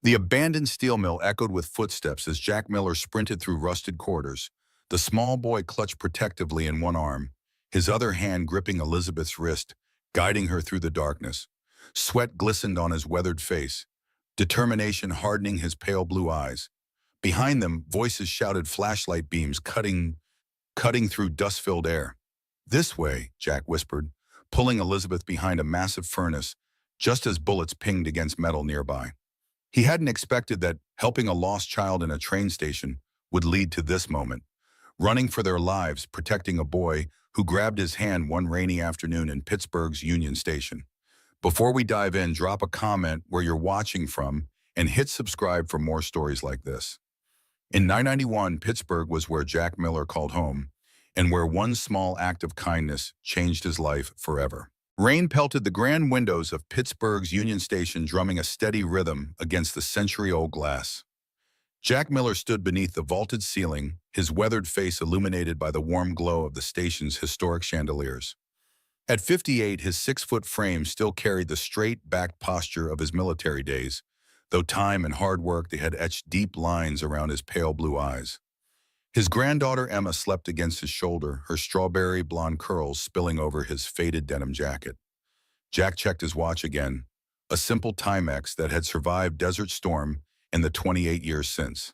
The abandoned steel mill echoed with footsteps as Jack Miller sprinted through rusted corridors. The small boy clutched protectively in one arm, his other hand gripping Elizabeth's wrist, guiding her through the darkness. Sweat glistened on his weathered face, determination hardening his pale blue eyes. Behind them, voices shouted, flashlight beams cutting through dust-filled air. "This way," Jack whispered, pulling Elizabeth behind a massive furnace, just as bullets pinged against metal nearby. He hadn't expected that helping a lost child in a train station would lead to this moment. Running for their lives, protecting a boy who grabbed his hand one rainy afternoon in Pittsburgh's Union Station. Before we dive in, drop a comment where you're watching from and hit subscribe for more stories like this. In 991, Pittsburgh was where Jack Miller called home, and where one small act of kindness changed his life forever. Rain pelted the grand windows of Pittsburgh's Union Station, drumming a steady rhythm against the century-old glass. Jack Miller stood beneath the vaulted ceiling, his weathered face illuminated by the warm glow of the station's historic chandeliers. At 58, his 6-foot frame still carried the straight-backed posture of his military days, though time and hard work they had etched deep lines around his pale blue eyes. His granddaughter Emma slept against his shoulder, her strawberry blonde curls spilling over his faded denim jacket. Jack checked his watch again, a simple Timex that had survived Desert Storm and the 28 years since.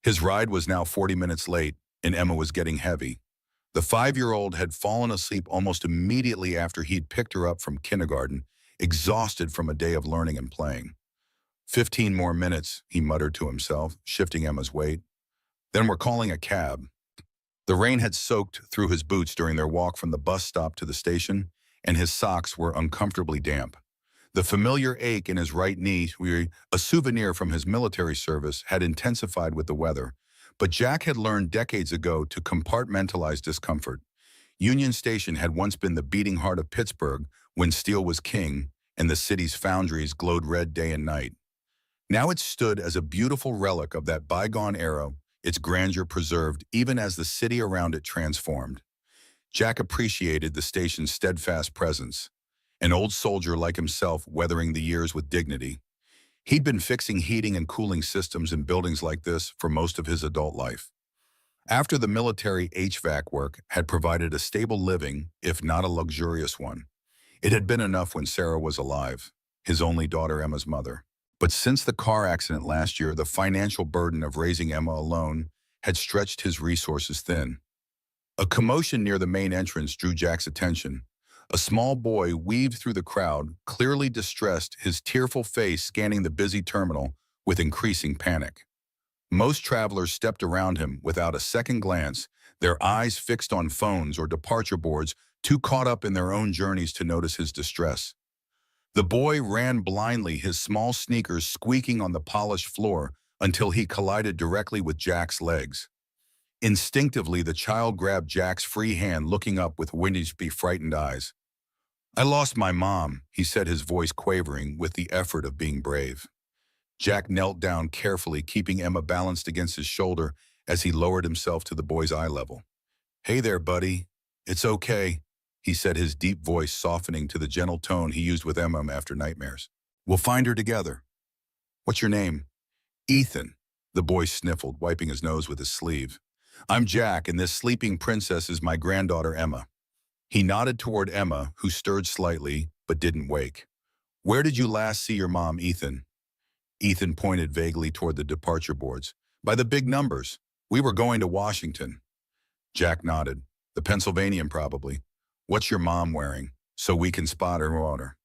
His ride was now 40 minutes late, and Emma was getting heavy. The 5-year-old had fallen asleep almost immediately after he'd picked her up from kindergarten, exhausted from a day of learning and playing. 15 more minutes, he muttered to himself, shifting Emma's weight. Then we're calling a cab. The rain had soaked through his boots during their walk from the bus stop to the station, and his socks were uncomfortably damp. The familiar ache in his right knee, a souvenir from his military service, had intensified with the weather, but Jack had learned decades ago to compartmentalize discomfort. Union Station had once been the beating heart of Pittsburgh when steel was king and the city's foundries glowed red day and night. Now it stood as a beautiful relic of that bygone era, its grandeur preserved even as the city around it transformed. Jack appreciated the station's steadfast presence, an old soldier like himself weathering the years with dignity. He'd been fixing heating and cooling systems in buildings like this for most of his adult life. After the military HVAC work had provided a stable living, if not a luxurious one, it had been enough when Sarah was alive, his only daughter Emma's mother. But since the car accident last year, the financial burden of raising Emma alone had stretched his resources thin. A commotion near the main entrance drew Jack's attention. A small boy weaved through the crowd, clearly distressed, his tearful face scanning the busy terminal with increasing panic. Most travelers stepped around him without a second glance, their eyes fixed on phones or departure boards, too caught up in their own journeys to notice his distress. The boy ran blindly, his small sneakers squeaking on the polished floor until he collided directly with Jack's legs. Instinctively, the child grabbed Jack's free hand, looking up with wispy, frightened eyes. "I lost my mom," he said, his voice quavering with the effort of being brave. Jack knelt down carefully, keeping Emma balanced against his shoulder as he lowered himself to the boy's eye level. "Hey there, buddy. It's okay," he said, his deep voice softening to the gentle tone he used with Emma after nightmares. "We'll find her together." "What's your name?" "Ethan," the boy sniffled, wiping his nose with his sleeve. "I'm Jack, and this sleeping princess is my granddaughter Emma." He nodded toward Emma, who stirred slightly but didn't wake. "Where did you last see your mom, Ethan?" Ethan pointed vaguely toward the departure boards. "By the big numbers. We were going to Washington." Jack nodded. "The Pennsylvanian, probably. What's your mom wearing, so we can spot her on her?"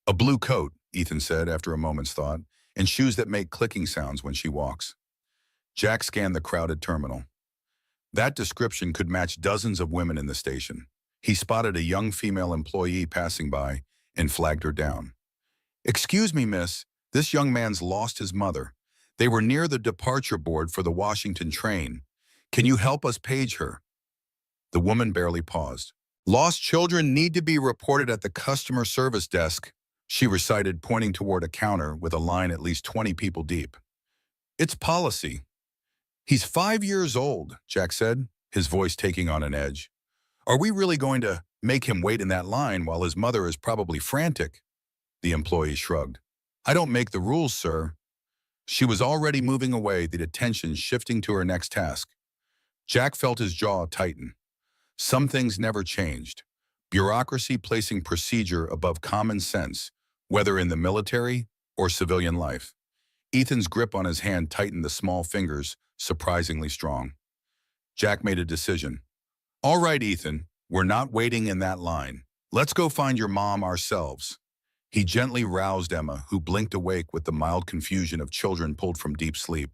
"A blue coat," Ethan said after a moment's thought, "and shoes that make clicking sounds when she walks." Jack scanned the crowded terminal. That description could match dozens of women in the station. He spotted a young female employee passing by and flagged her down. "Excuse me, miss, this young man's lost his mother. They were near the departure board for the Washington train. Can you help us page her?" The woman barely paused. "Lost children need to be reported at the customer service desk," she recited, pointing toward a counter with a line at least 20 people deep. "It's policy." "He's 5 years old," Jack said, his voice taking on an edge. "Are we really going to make him wait in that line while his mother is probably frantic?" The employee shrugged. "I don't make the rules, sir." She was already moving away, the attention shifting to her next task. Jack felt his jaw tighten. Some things never changed. Bureaucracy placing procedure above common sense, whether in the military or civilian life. Ethan's grip on his hand tightened, the small fingers surprisingly strong. Jack made a decision. All right, Ethan, we're not waiting in that line. Let's go find your mom ourselves. He gently roused Emma, who blinked awake with the mild confusion of children pulled from deep sleep.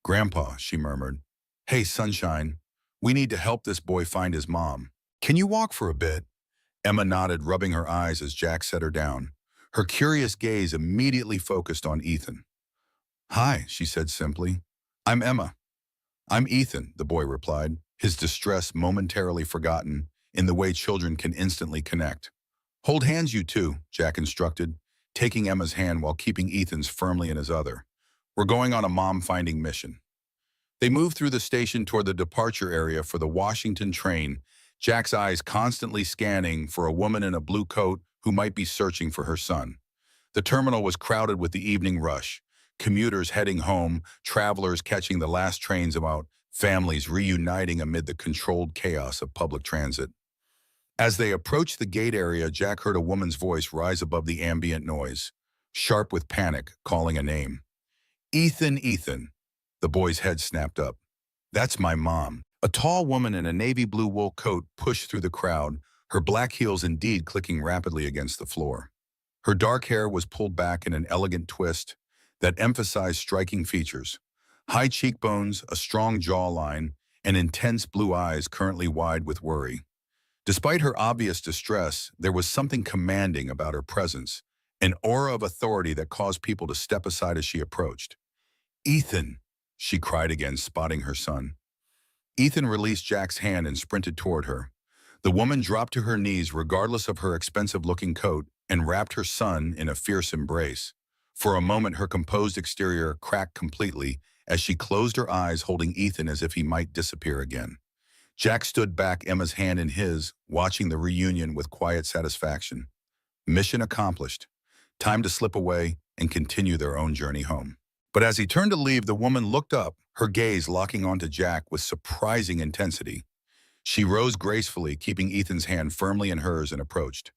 Grandpa, she murmured. Hey, sunshine, we need to help this boy find his mom. Can you walk for a bit? Emma nodded, rubbing her eyes as Jack set her down. Her curious gaze immediately focused on Ethan. Hi, she said simply. I'm Emma. I'm Ethan, the boy replied, his distress momentarily forgotten in the way children can instantly connect. Hold hands, you two, Jack instructed, taking Emma's hand while keeping Ethan's firmly in his other. We're going on a mom-finding mission. They moved through the station toward the departure area for the Washington train, Jack's eyes constantly scanning for a woman in a blue coat who might be searching for her son. The terminal was crowded with the evening rush, commuters heading home, travelers catching the last trains out, families reuniting amid the controlled chaos of public transit. As they approached the gate area, Jack heard a woman's voice rise above the ambient noise, sharp with panic, calling a name. Ethan, Ethan. The boy's head snapped up. That's my mom. A tall woman in a navy blue wool coat pushed through the crowd, her black heels indeed clicking rapidly against the floor. Her dark hair was pulled back in an elegant twist that emphasized striking features. High cheekbones, a strong jawline, and intense blue eyes currently wide with worry. Despite her obvious distress, there was something commanding about her presence, an aura of authority that caused people to step aside as she approached. Ethan, she cried again, spotting her son. Ethan released Jack's hand and sprinted toward her. The woman dropped to her knees regardless of her expensive-looking coat and wrapped her son in a fierce embrace. For a moment, her composed exterior cracked completely as she closed her eyes, holding Ethan as if he might disappear again. Jack stood back, Emma's hand in his, watching the reunion with quiet satisfaction. Mission accomplished. Time to slip away and continue their own journey home. But as he turned to leave, the woman looked up, her gaze locking onto Jack with surprising intensity. She rose gracefully, keeping Ethan's hand firmly in hers, and approached.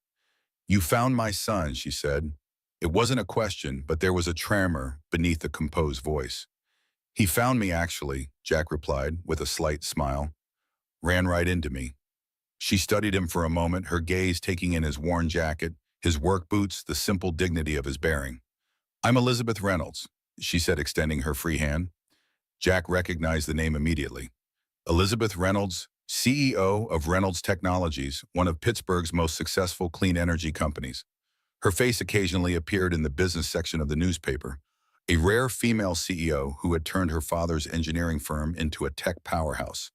You found my son, she said. It wasn't a question, but there was a tremor beneath the composed voice. He found me, actually, Jack replied, with a slight smile. Ran right into me. She studied him for a moment, her gaze taking in his worn jacket, his work boots, the simple dignity of his bearing. I'm Elizabeth Reynolds, she said, extending her free hand. Jack recognized the name immediately. Elizabeth Reynolds, CEO of Reynolds Technologies, one of Pittsburgh's most successful clean energy companies. Her face occasionally appeared in the business section of the newspaper, a rare female CEO who had turned her father's engineering firm into a tech powerhouse.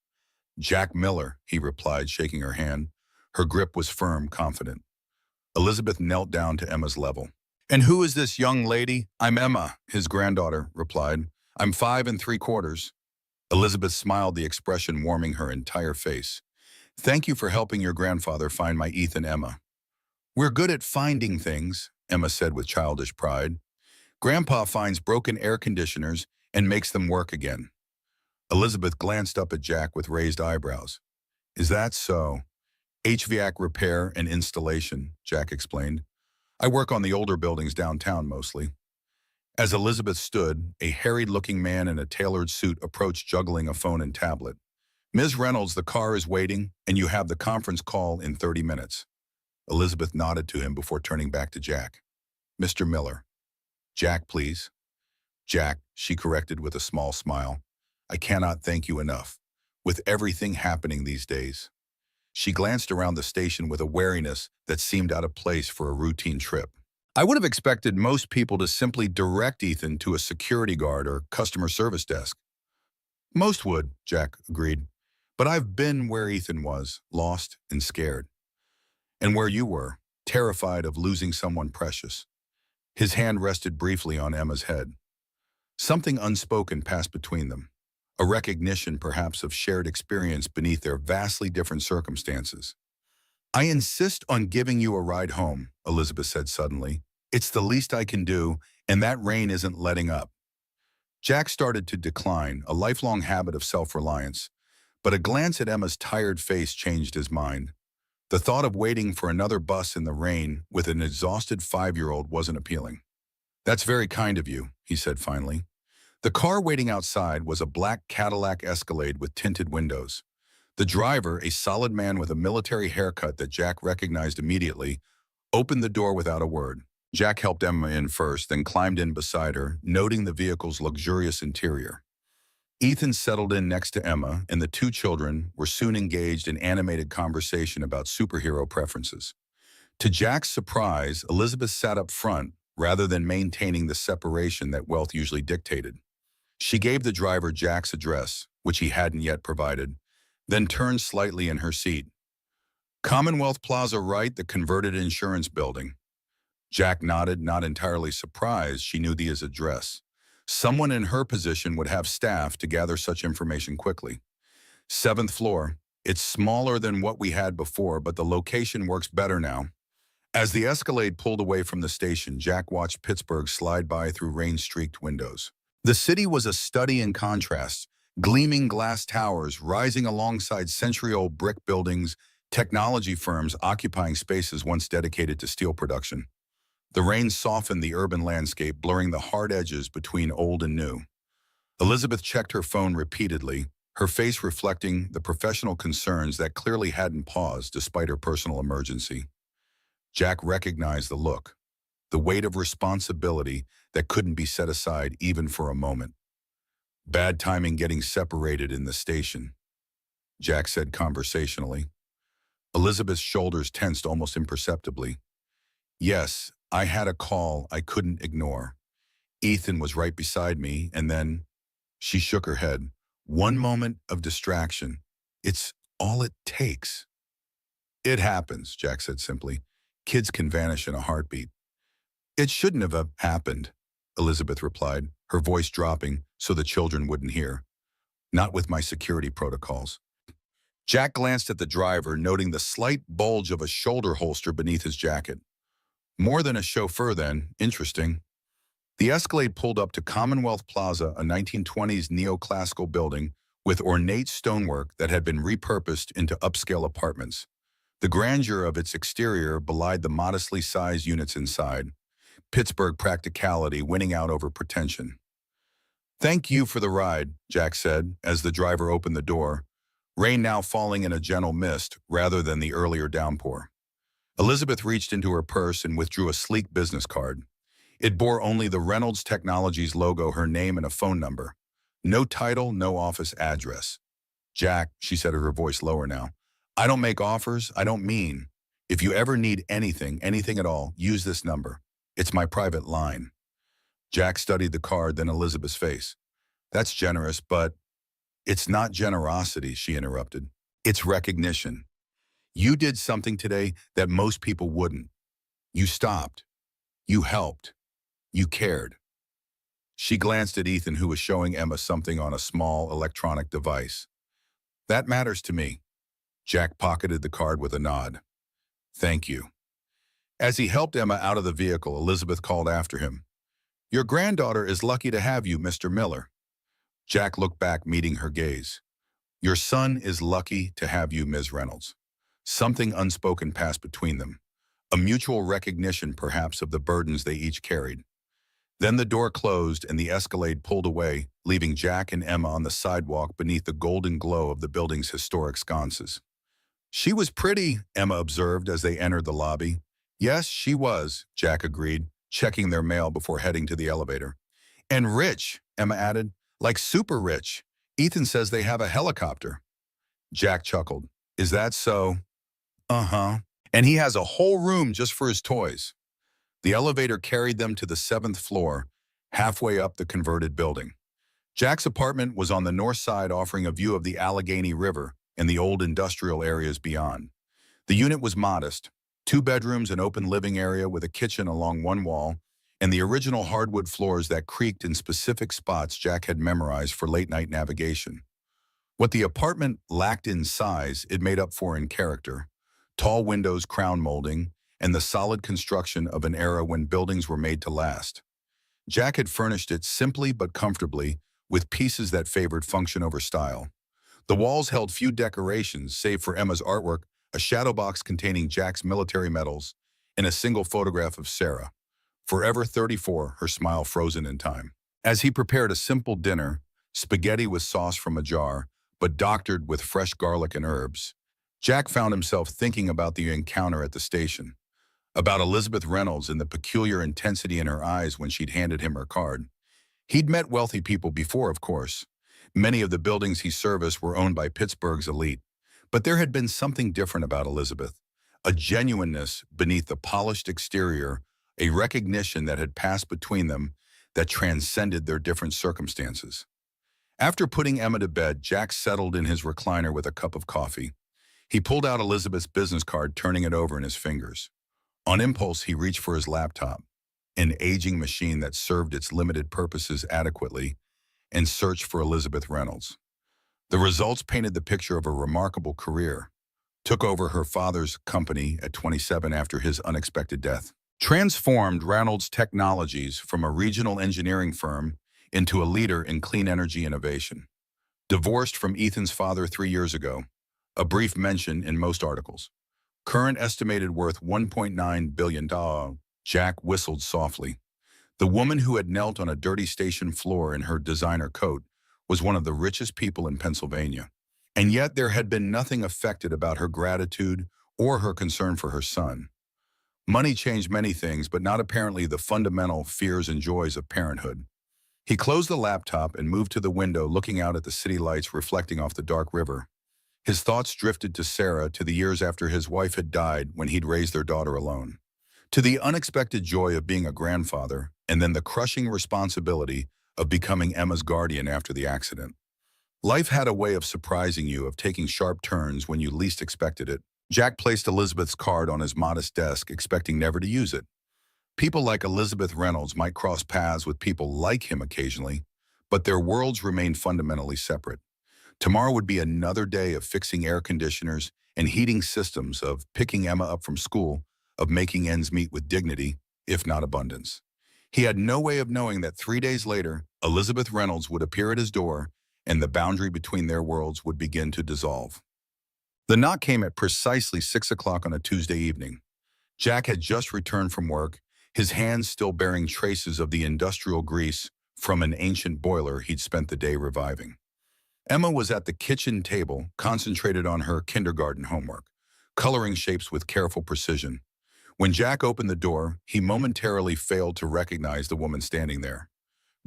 Jack Miller, he replied, shaking her hand. Her grip was firm, confident. Elizabeth knelt down to Emma's level. And who is this young lady? I'm Emma, his granddaughter replied. I'm 5 3/4. Elizabeth smiled, the expression warming her entire face. Thank you for helping your grandfather find my Ethan, Emma. We're good at finding things, Emma said with childish pride. Grandpa finds broken air conditioners and makes them work again. Elizabeth glanced up at Jack with raised eyebrows. Is that so? HVAC repair and installation, Jack explained. I work on the older buildings downtown mostly. As Elizabeth stood, a harried-looking man in a tailored suit approached, juggling a phone and tablet. Ms. Reynolds, the car is waiting, and you have the conference call in 30 minutes. Elizabeth nodded to him before turning back to Jack. Mr. Miller. Jack, please. Jack, she corrected with a small smile. I cannot thank you enough, with everything happening these days. She glanced around the station with a wariness that seemed out of place for a routine trip. I would have expected most people to simply direct Ethan to a security guard or customer service desk. Most would, Jack agreed. But I've been where Ethan was, lost and scared. And where you were, terrified of losing someone precious. His hand rested briefly on Emma's head. Something unspoken passed between them. A recognition, perhaps, of shared experience beneath their vastly different circumstances. I insist on giving you a ride home, Elizabeth said suddenly. It's the least I can do, and that rain isn't letting up. Jack started to decline, a lifelong habit of self-reliance, but a glance at Emma's tired face changed his mind. The thought of waiting for another bus in the rain with an exhausted 5-year-old wasn't appealing. "That's very kind of you," he said finally. The car waiting outside was a black Cadillac Escalade with tinted windows. The driver, a solid man with a military haircut that Jack recognized immediately, opened the door without a word. Jack helped Emma in first, then climbed in beside her, noting the vehicle's luxurious interior. Ethan settled in next to Emma, and the two children were soon engaged in animated conversation about superhero preferences. To Jack's surprise, Elizabeth sat up front rather than maintaining the separation that wealth usually dictated. She gave the driver Jack's address, which he hadn't yet provided, then turned slightly in her seat. "Commonwealth Plaza, right? The converted insurance building." Jack nodded, not entirely surprised. She knew the address. Someone in her position would have staff to gather such information quickly. "7th floor. It's smaller than what we had before, but the location works better now." As the Escalade pulled away from the station, Jack watched Pittsburgh slide by through rain-streaked windows. The city was a study in contrast, gleaming glass towers rising alongside century-old brick buildings, technology firms occupying spaces once dedicated to steel production. The rain softened the urban landscape, blurring the hard edges between old and new. Elizabeth checked her phone repeatedly, her face reflecting the professional concerns that clearly hadn't paused despite her personal emergency. Jack recognized the look, the weight of responsibility that couldn't be set aside even for a moment. "Bad timing getting separated in the station," Jack said conversationally. Elizabeth's shoulders tensed almost imperceptibly. "Yes, I had a call I couldn't ignore. Ethan was right beside me, and then..." She shook her head. "One moment of distraction. It's all it takes." "It happens," Jack said simply. "Kids can vanish in a heartbeat." "It shouldn't have happened," Elizabeth replied, her voice dropping so the children wouldn't hear. "Not with my security protocols." Jack glanced at the driver, noting the slight bulge of a shoulder holster beneath his jacket. More than a chauffeur, then. Interesting. The Escalade pulled up to Commonwealth Plaza, a 1920s neoclassical building with ornate stonework that had been repurposed into upscale apartments. The grandeur of its exterior belied the modestly sized units inside. Pittsburgh practicality winning out over pretension. "Thank you for the ride," Jack said, as the driver opened the door, rain now falling in a gentle mist rather than the earlier downpour. Elizabeth reached into her purse and withdrew a sleek business card. It bore only the Reynolds Technologies logo, her name, and a phone number. No title, no office address. "Jack," she said, her voice lower now, "I don't make offers, I don't mean. If you ever need anything at all, use this number. It's my private line." Jack studied the card, then Elizabeth's face. "That's generous, but..." "It's not generosity," she interrupted. "It's recognition. You did something today that most people wouldn't. You stopped. You helped. You cared." She glanced at Ethan, who was showing Emma something on a small electronic device. "That matters to me." Jack pocketed the card with a nod. "Thank you." As he helped Emma out of the vehicle, Elizabeth called after him. "Your granddaughter is lucky to have you, Mr. Miller." Jack looked back, meeting her gaze. "Your son is lucky to have you, Ms. Reynolds." Something unspoken passed between them, a mutual recognition perhaps of the burdens they each carried. Then the door closed and the Escalade pulled away, leaving Jack and Emma on the sidewalk beneath the golden glow of the building's historic sconces. "She was pretty," Emma observed as they entered the lobby. "Yes, she was," Jack agreed, checking their mail before heading to the elevator. "And rich," Emma added, "like super rich. Ethan says they have a helicopter." Jack chuckled. "Is that so?" "Uh-huh. And he has a whole room just for his toys." The elevator carried them to the 7th floor, halfway up the converted building. Jack's apartment was on the north side, offering a view of the Allegheny River and the old industrial areas beyond. The unit was modest, 2 bedrooms, an open living area with a kitchen along one wall, and the original hardwood floors that creaked in specific spots Jack had memorized for late-night navigation. What the apartment lacked in size, it made up for in character. Tall windows, crown molding, and the solid construction of an era when buildings were made to last. Jack had furnished it simply but comfortably, with pieces that favored function over style. The walls held few decorations, save for Emma's artwork, a shadow box containing Jack's military medals, and a single photograph of Sarah, forever 34, her smile frozen in time. As he prepared a simple dinner, spaghetti with sauce from a jar, but doctored with fresh garlic and herbs, Jack found himself thinking about the encounter at the station, about Elizabeth Reynolds and the peculiar intensity in her eyes when she'd handed him her card. He'd met wealthy people before, of course. Many of the buildings he serviced were owned by Pittsburgh's elite. But there had been something different about Elizabeth, a genuineness beneath the polished exterior, a recognition that had passed between them that transcended their different circumstances. After putting Emma to bed, Jack settled in his recliner with a cup of coffee. He pulled out Elizabeth's business card, turning it over in his fingers. On impulse, he reached for his laptop, an aging machine that served its limited purposes adequately, and searched for Elizabeth Reynolds. The results painted the picture of a remarkable career. Took over her father's company at 27 after his unexpected death. Transformed Reynolds Technologies from a regional engineering firm into a leader in clean energy innovation. Divorced from Ethan's father 3 years ago, a brief mention in most articles. Current estimated worth $1.9 billion. Jack whistled softly. The woman who had knelt on a dirty station floor in her designer coat was one of the richest people in Pennsylvania. And yet there had been nothing affected about her gratitude or her concern for her son. Money changed many things, but not apparently the fundamental fears and joys of parenthood. He closed the laptop and moved to the window, looking out at the city lights reflecting off the dark river. His thoughts drifted to Sarah, to the years after his wife had died when he'd raised their daughter alone. To the unexpected joy of being a grandfather, and then the crushing responsibility of becoming Emma's guardian after the accident. Life had a way of surprising you, of taking sharp turns when you least expected it. Jack placed Elizabeth's card on his modest desk, expecting never to use it. People like Elizabeth Reynolds might cross paths with people like him occasionally, but their worlds remained fundamentally separate. Tomorrow would be another day of fixing air conditioners and heating systems, of picking Emma up from school, of making ends meet with dignity, if not abundance. He had no way of knowing that 3 days later, Elizabeth Reynolds would appear at his door, and the boundary between their worlds would begin to dissolve. The knock came at precisely 6 o'clock on a Tuesday evening. Jack had just returned from work, his hands still bearing traces of the industrial grease from an ancient boiler he'd spent the day reviving. Emma was at the kitchen table, concentrated on her kindergarten homework, coloring shapes with careful precision. When Jack opened the door, he momentarily failed to recognize the woman standing there.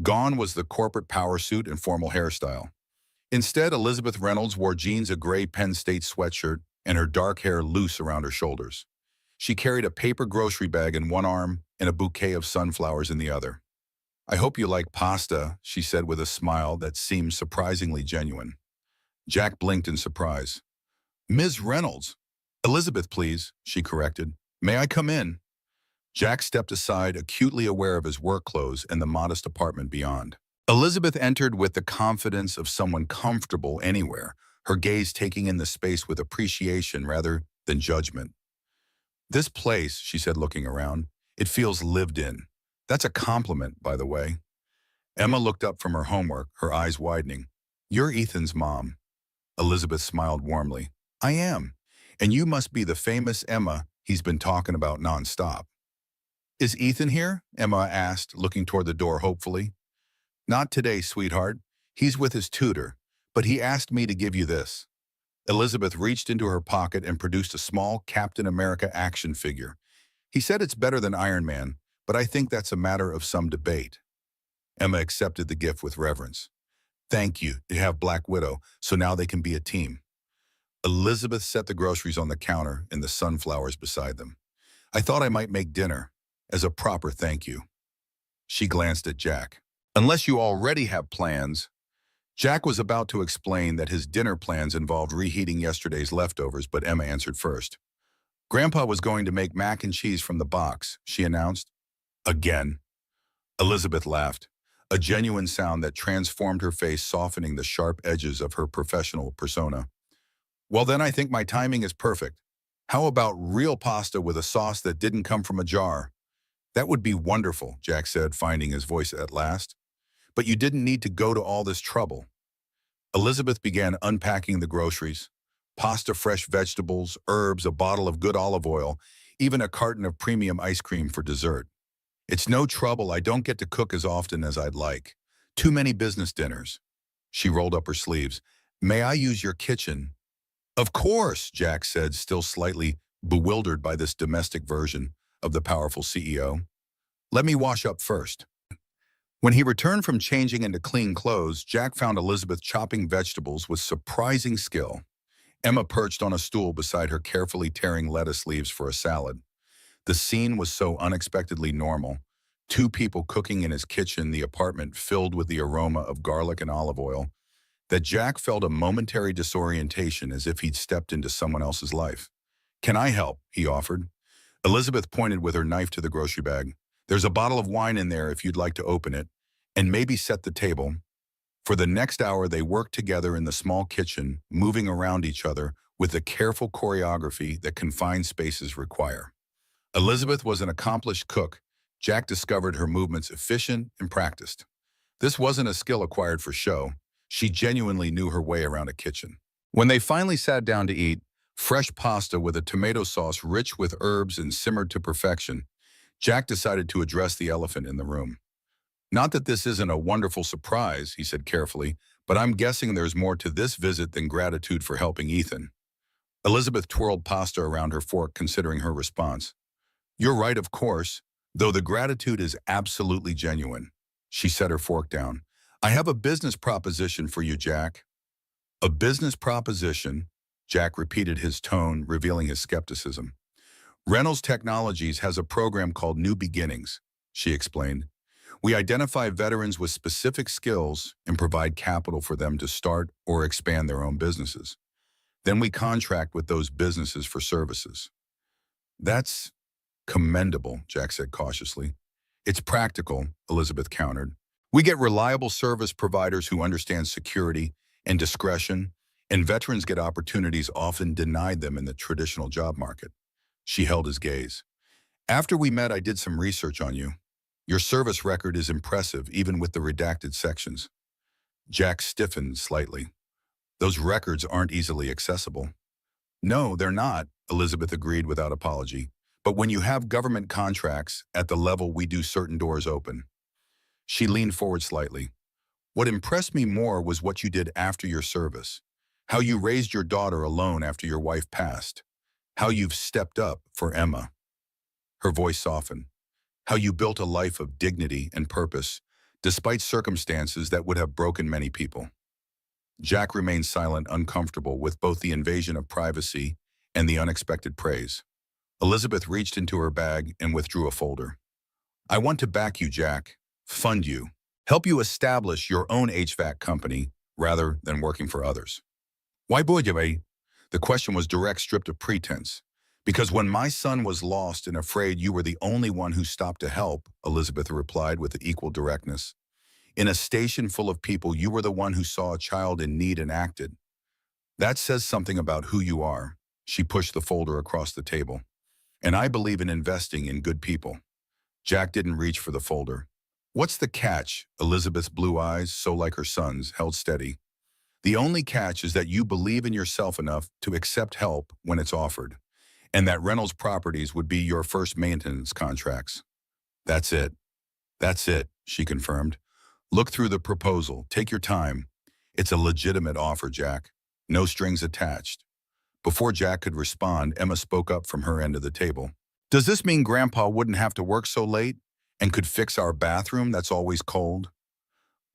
Gone was the corporate power suit and formal hairstyle. Instead, Elizabeth Reynolds wore jeans, a gray Penn State sweatshirt, and her dark hair loose around her shoulders. She carried a paper grocery bag in one arm and a bouquet of sunflowers in the other. "I hope you like pasta," she said with a smile that seemed surprisingly genuine. Jack blinked in surprise. "Ms. Reynolds." "Elizabeth, please," she corrected. "May I come in?" Jack stepped aside, acutely aware of his work clothes and the modest apartment beyond. Elizabeth entered with the confidence of someone comfortable anywhere, her gaze taking in the space with appreciation rather than judgment. "This place," she said, looking around, "it feels lived in. That's a compliment, by the way." Emma looked up from her homework, her eyes widening. "You're Ethan's mom." Elizabeth smiled warmly. "I am. And you must be the famous Emma he's been talking about nonstop." "Is Ethan here?" Emma asked, looking toward the door hopefully. "Not today, sweetheart. He's with his tutor, but he asked me to give you this." Elizabeth reached into her pocket and produced a small Captain America action figure. "He said it's better than Iron Man, but I think that's a matter of some debate." Emma accepted the gift with reverence. "Thank you. You have Black Widow, so now they can be a team." Elizabeth set the groceries on the counter and the sunflowers beside them. "I thought I might make dinner, as a proper thank you." She glanced at Jack. "Unless you already have plans." Jack was about to explain that his dinner plans involved reheating yesterday's leftovers, but Emma answered first. "Grandpa was going to make mac and cheese from the box," she announced. "Again?" Elizabeth laughed, a genuine sound that transformed her face, softening the sharp edges of her professional persona. "Well, then I think my timing is perfect. How about real pasta with a sauce that didn't come from a jar?" That would be wonderful, Jack said, finding his voice at last. But you didn't need to go to all this trouble. Elizabeth began unpacking the groceries. Pasta, fresh vegetables, herbs, a bottle of good olive oil, even a carton of premium ice cream for dessert. It's no trouble, I don't get to cook as often as I'd like. Too many business dinners. She rolled up her sleeves. May I use your kitchen? Of course, Jack said, still slightly bewildered by this domestic version of the powerful CEO. Let me wash up first. When he returned from changing into clean clothes, Jack found Elizabeth chopping vegetables with surprising skill. Emma perched on a stool beside her, carefully tearing lettuce leaves for a salad. The scene was so unexpectedly normal. Two people cooking in his kitchen, the apartment filled with the aroma of garlic and olive oil, that Jack felt a momentary disorientation, as if he'd stepped into someone else's life. Can I help? He offered. Elizabeth pointed with her knife to the grocery bag. There's a bottle of wine in there if you'd like to open it, and maybe set the table. For the next hour, they worked together in the small kitchen, moving around each other with the careful choreography that confined spaces require. Elizabeth was an accomplished cook. Jack discovered her movements efficient and practiced. This wasn't a skill acquired for show. She genuinely knew her way around a kitchen. When they finally sat down to eat, fresh pasta with a tomato sauce rich with herbs and simmered to perfection, Jack decided to address the elephant in the room. Not that this isn't a wonderful surprise, he said carefully, but I'm guessing there's more to this visit than gratitude for helping Ethan. Elizabeth twirled pasta around her fork, considering her response. You're right, of course, though the gratitude is absolutely genuine. She set her fork down. I have a business proposition for you, Jack. A business proposition? Jack repeated, his tone revealing his skepticism. Reynolds Technologies has a program called New Beginnings, she explained. We identify veterans with specific skills and provide capital for them to start or expand their own businesses. Then we contract with those businesses for services. That's commendable, Jack said cautiously. It's practical, Elizabeth countered. We get reliable service providers who understand security and discretion, and veterans get opportunities often denied them in the traditional job market. She held his gaze. After we met, I did some research on you. Your service record is impressive, even with the redacted sections. Jack stiffened slightly. Those records aren't easily accessible. No, they're not, Elizabeth agreed without apology. But when you have government contracts at the level we do, certain doors open. She leaned forward slightly. What impressed me more was what you did after your service. How you raised your daughter alone after your wife passed. How you've stepped up for Emma. Her voice softened. How you built a life of dignity and purpose, despite circumstances that would have broken many people. Jack remained silent, uncomfortable with both the invasion of privacy and the unexpected praise. Elizabeth reached into her bag and withdrew a folder. I want to back you, Jack. Fund you. Help you establish your own HVAC company rather than working for others. Why, boy? The question was direct, stripped of pretense. Because when my son was lost and afraid, you were the only one who stopped to help, Elizabeth replied with equal directness. In a station full of people, you were the one who saw a child in need and acted. That says something about who you are. She pushed the folder across the table. And I believe in investing in good people. Jack didn't reach for the folder. What's the catch? Elizabeth's blue eyes, so like her son's, held steady. The only catch is that you believe in yourself enough to accept help when it's offered, and that Reynolds Properties would be your first maintenance contracts. That's it. That's it, she confirmed. Look through the proposal. Take your time. It's a legitimate offer, Jack. No strings attached. Before Jack could respond, Emma spoke up from her end of the table. Does this mean Grandpa wouldn't have to work so late and could fix our bathroom that's always cold?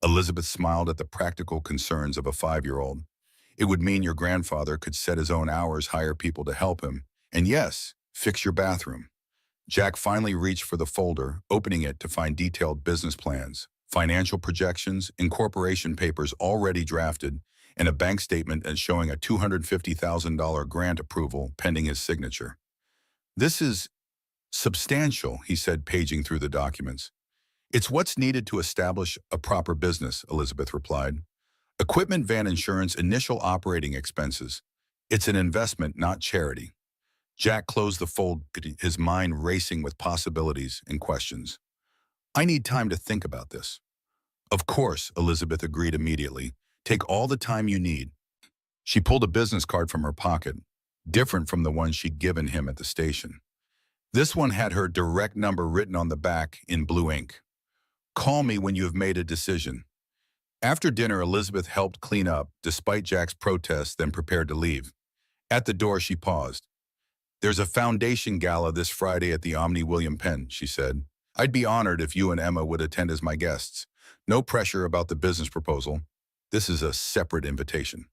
Elizabeth smiled at the practical concerns of a 5-year-old. It would mean your grandfather could set his own hours, hire people to help him, and yes, fix your bathroom. Jack finally reached for the folder, opening it to find detailed business plans, financial projections, incorporation papers already drafted, and a bank statement showing a $250,000 grant approval pending his signature. This is substantial, he said, paging through the documents. It's what's needed to establish a proper business, Elizabeth replied. Equipment, van insurance, initial operating expenses. It's an investment, not charity. Jack closed the fold, his mind racing with possibilities and questions. I need time to think about this. Of course, Elizabeth agreed immediately. Take all the time you need. She pulled a business card from her pocket, different from the one she'd given him at the station. This one had her direct number written on the back in blue ink. Call me when you have made a decision. After dinner, Elizabeth helped clean up, despite Jack's protests, then prepared to leave. At the door, she paused. There's a foundation gala this Friday at the Omni William Penn, she said. I'd be honored if you and Emma would attend as my guests. No pressure about the business proposal. This is a separate invitation.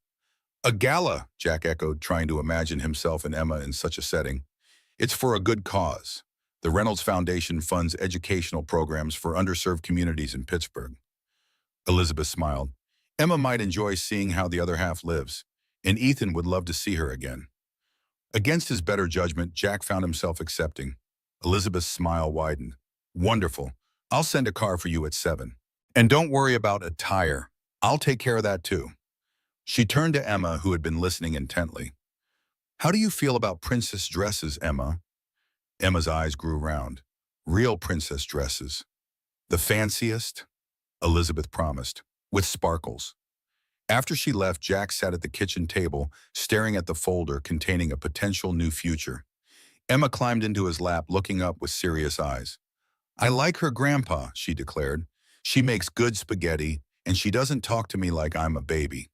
A gala, Jack echoed, trying to imagine himself and Emma in such a setting. It's for a good cause. The Reynolds Foundation funds educational programs for underserved communities in Pittsburgh. Elizabeth smiled. Emma might enjoy seeing how the other half lives, and Ethan would love to see her again. Against his better judgment, Jack found himself accepting. Elizabeth's smile widened. Wonderful. I'll send a car for you at 7. And don't worry about attire. I'll take care of that too. She turned to Emma, who had been listening intently. How do you feel about princess dresses, Emma? Emma's eyes grew round. Real princess dresses. The fanciest? Elizabeth promised, with sparkles. After she left, Jack sat at the kitchen table, staring at the folder containing a potential new future. Emma climbed into his lap, looking up with serious eyes. I like her grandpa, she declared. She makes good spaghetti, and she doesn't talk to me like I'm a baby.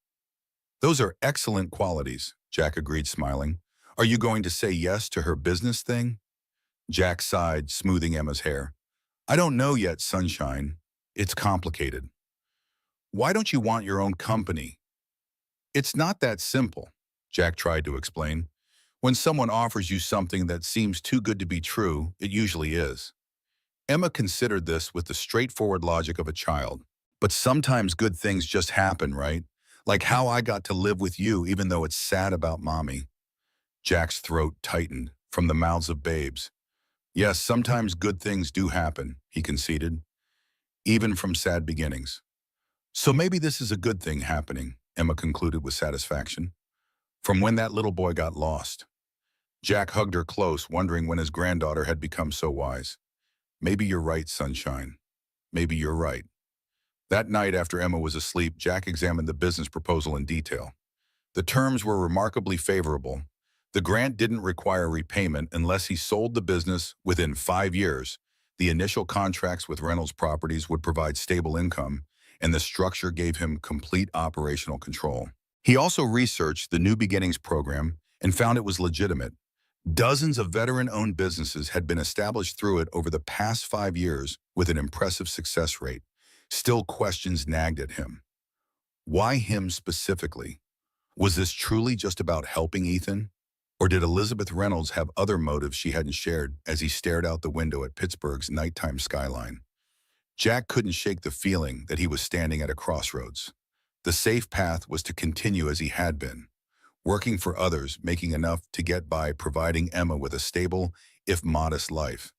Those are excellent qualities, Jack agreed, smiling. Are you going to say yes to her business thing? Jack sighed, smoothing Emma's hair. I don't know yet, sunshine. It's complicated. Why don't you want your own company? It's not that simple, Jack tried to explain. When someone offers you something that seems too good to be true, it usually is. Emma considered this with the straightforward logic of a child. But sometimes good things just happen, right? Like how I got to live with you even though it's sad about Mommy. Jack's throat tightened from the mouths of babes. Yes, sometimes good things do happen, he conceded, even from sad beginnings. So maybe this is a good thing happening, Emma concluded with satisfaction. From when that little boy got lost. Jack hugged her close, wondering when his granddaughter had become so wise. Maybe you're right, sunshine. Maybe you're right. That night, after Emma was asleep, Jack examined the business proposal in detail. The terms were remarkably favorable. The grant didn't require repayment unless he sold the business within 5 years. The initial contracts with Reynolds Properties would provide stable income, and the structure gave him complete operational control. He also researched the New Beginnings program and found it was legitimate. Dozens of veteran-owned businesses had been established through it over the past 5 years with an impressive success rate. Still, questions nagged at him. Why him specifically? Was this truly just about helping Ethan? Or did Elizabeth Reynolds have other motives she hadn't shared as he stared out the window at Pittsburgh's nighttime skyline? Jack couldn't shake the feeling that he was standing at a crossroads. The safe path was to continue as he had been, working for others, making enough to get by, providing Emma with a stable, if modest life.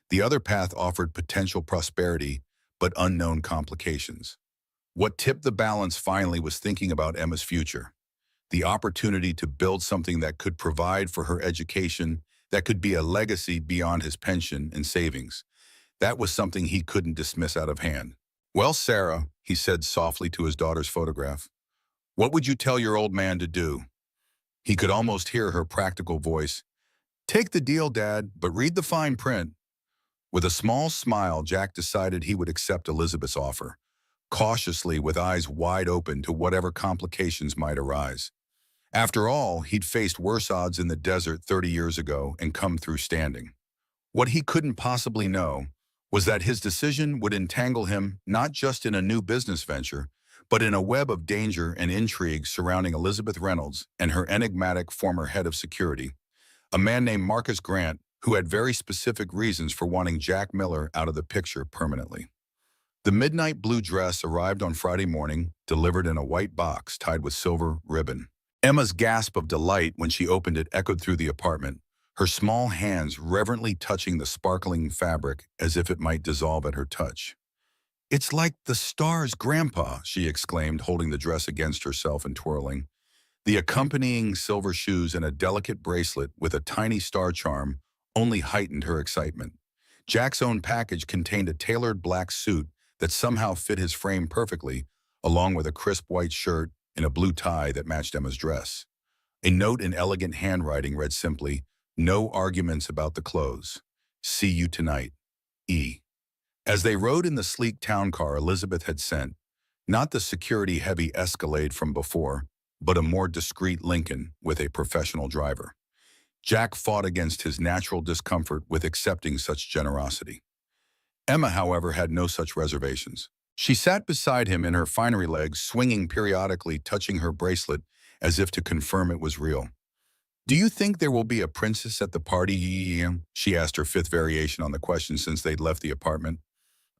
The other path offered potential prosperity, but unknown complications. What tipped the balance finally was thinking about Emma's future. The opportunity to build something that could provide for her education, that could be a legacy beyond his pension and savings. That was something he couldn't dismiss out of hand. Well, Sarah, he said softly to his daughter's photograph, what would you tell your old man to do? He could almost hear her practical voice. Take the deal, Dad, but read the fine print. With a small smile, Jack decided he would accept Elizabeth's offer, cautiously with eyes wide open to whatever complications might arise. After all, he'd faced worse odds in the desert 30 years ago and come through standing. What he couldn't possibly know was that his decision would entangle him not just in a new business venture, but in a web of danger and intrigue surrounding Elizabeth Reynolds and her enigmatic former head of security, a man named Marcus Grant, who had very specific reasons for wanting Jack Miller out of the picture permanently. The midnight blue dress arrived on Friday morning, delivered in a white box tied with silver ribbon. Emma's gasp of delight when she opened it echoed through the apartment, her small hands reverently touching the sparkling fabric as if it might dissolve at her touch. It's like the stars, Grandpa, she exclaimed, holding the dress against herself and twirling. The accompanying silver shoes and a delicate bracelet with a tiny star charm only heightened her excitement. Jack's own package contained a tailored black suit that somehow fit his frame perfectly, along with a crisp white shirt and a blue tie that matched Emma's dress. A note in elegant handwriting read simply, "No arguments about the clothes. See you tonight. E." As they rode in the sleek town car Elizabeth had sent, not the security-heavy Escalade from before, but a more discreet Lincoln with a professional driver. Jack fought against his natural discomfort with accepting such generosity. Emma, however, had no such reservations. She sat beside him in her finery legs, swinging periodically, touching her bracelet as if to confirm it was real. "Do you think there will be a princess at the party?" she asked, her fifth variation on the question since they'd left the apartment.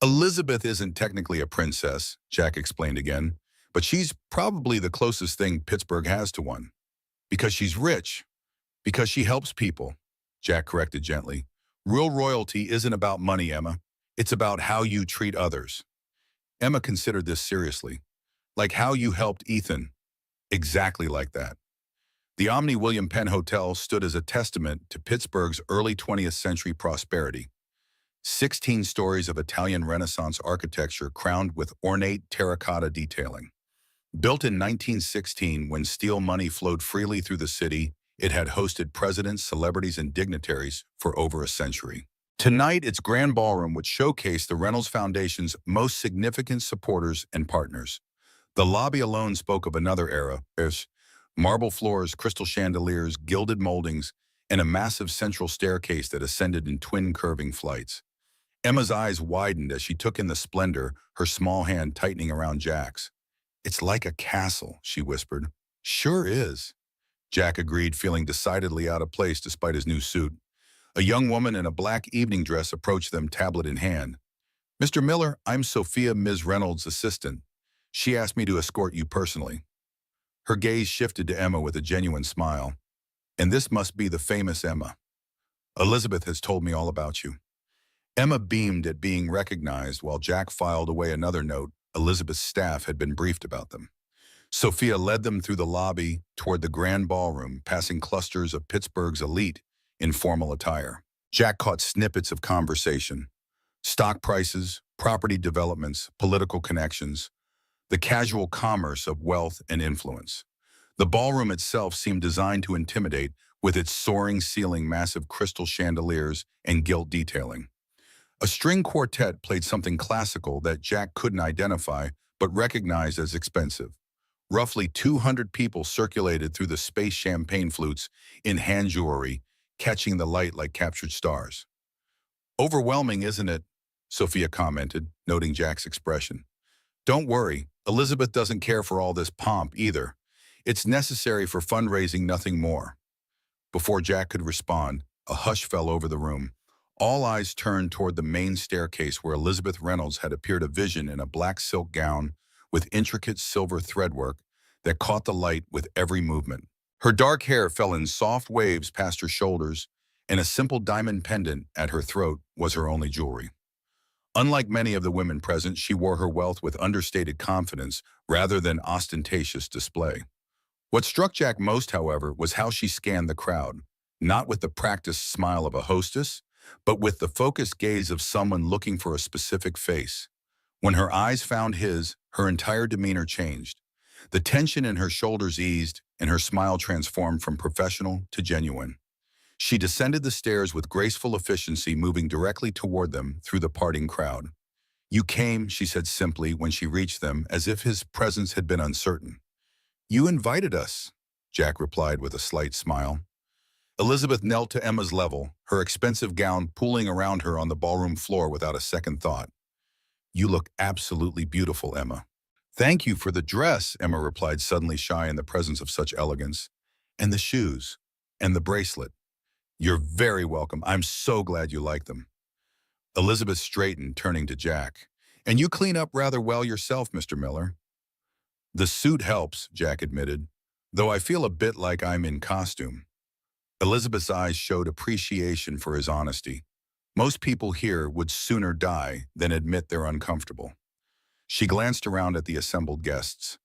"Elizabeth isn't technically a princess," Jack explained again, "but she's probably the closest thing Pittsburgh has to one. Because she's rich. Because she helps people," Jack corrected gently. "Real royalty isn't about money, Emma. It's about how you treat others." Emma considered this seriously. "Like how you helped Ethan." "Exactly like that." The Omni William Penn Hotel stood as a testament to Pittsburgh's early 20th century prosperity. 16 stories of Italian Renaissance architecture crowned with ornate terracotta detailing. Built in 1916 when steel money flowed freely through the city, it had hosted presidents, celebrities, and dignitaries for over a century. Tonight, its grand ballroom would showcase the Reynolds Foundation's most significant supporters and partners. The lobby alone spoke of another era. There's marble floors, crystal chandeliers, gilded moldings, and a massive central staircase that ascended in twin curving flights. Emma's eyes widened as she took in the splendor, her small hand tightening around Jack's. "It's like a castle," she whispered. "Sure is," Jack agreed, feeling decidedly out of place despite his new suit. A young woman in a black evening dress approached them, tablet in hand. "Mr. Miller, I'm Sophia, Ms. Reynolds' assistant. She asked me to escort you personally." Her gaze shifted to Emma with a genuine smile. "And this must be the famous Emma. Elizabeth has told me all about you." Emma beamed at being recognized while Jack filed away another note. Elizabeth's staff had been briefed about them. Sophia led them through the lobby toward the grand ballroom, passing clusters of Pittsburgh's elite in formal attire. Jack caught snippets of conversation. Stock prices, property developments, political connections, the casual commerce of wealth and influence. The ballroom itself seemed designed to intimidate with its soaring ceiling, massive crystal chandeliers, and gilt detailing. A string quartet played something classical that Jack couldn't identify but recognized as expensive. Roughly 200 people circulated through the space champagne flutes in hand jewelry, catching the light like captured stars. "Overwhelming, isn't it?" Sophia commented, noting Jack's expression. "Don't worry, Elizabeth doesn't care for all this pomp either. It's necessary for fundraising, nothing more." Before Jack could respond, a hush fell over the room. All eyes turned toward the main staircase where Elizabeth Reynolds had appeared, a vision in a black silk gown with intricate silver threadwork that caught the light with every movement. Her dark hair fell in soft waves past her shoulders, and a simple diamond pendant at her throat was her only jewelry. Unlike many of the women present, she wore her wealth with understated confidence rather than ostentatious display. What struck Jack most, however, was how she scanned the crowd, not with the practiced smile of a hostess, but with the focused gaze of someone looking for a specific face. When her eyes found his, her entire demeanor changed. The tension in her shoulders eased, and her smile transformed from professional to genuine. She descended the stairs with graceful efficiency, moving directly toward them through the parting crowd. "You came," she said simply when she reached them, as if his presence had been uncertain. "You invited us," Jack replied with a slight smile. Elizabeth knelt to Emma's level, her expensive gown pooling around her on the ballroom floor without a second thought. "You look absolutely beautiful, Emma." "Thank you for the dress," Emma replied, suddenly shy in the presence of such elegance. "And the shoes. And the bracelet." "You're very welcome. I'm so glad you like them." Elizabeth straightened, turning to Jack. "And you clean up rather well yourself, Mr. Miller." "The suit helps," Jack admitted, "though I feel a bit like I'm in costume." Elizabeth's eyes showed appreciation for his honesty. Most people here would sooner die than admit they're uncomfortable. She glanced around at the assembled guests.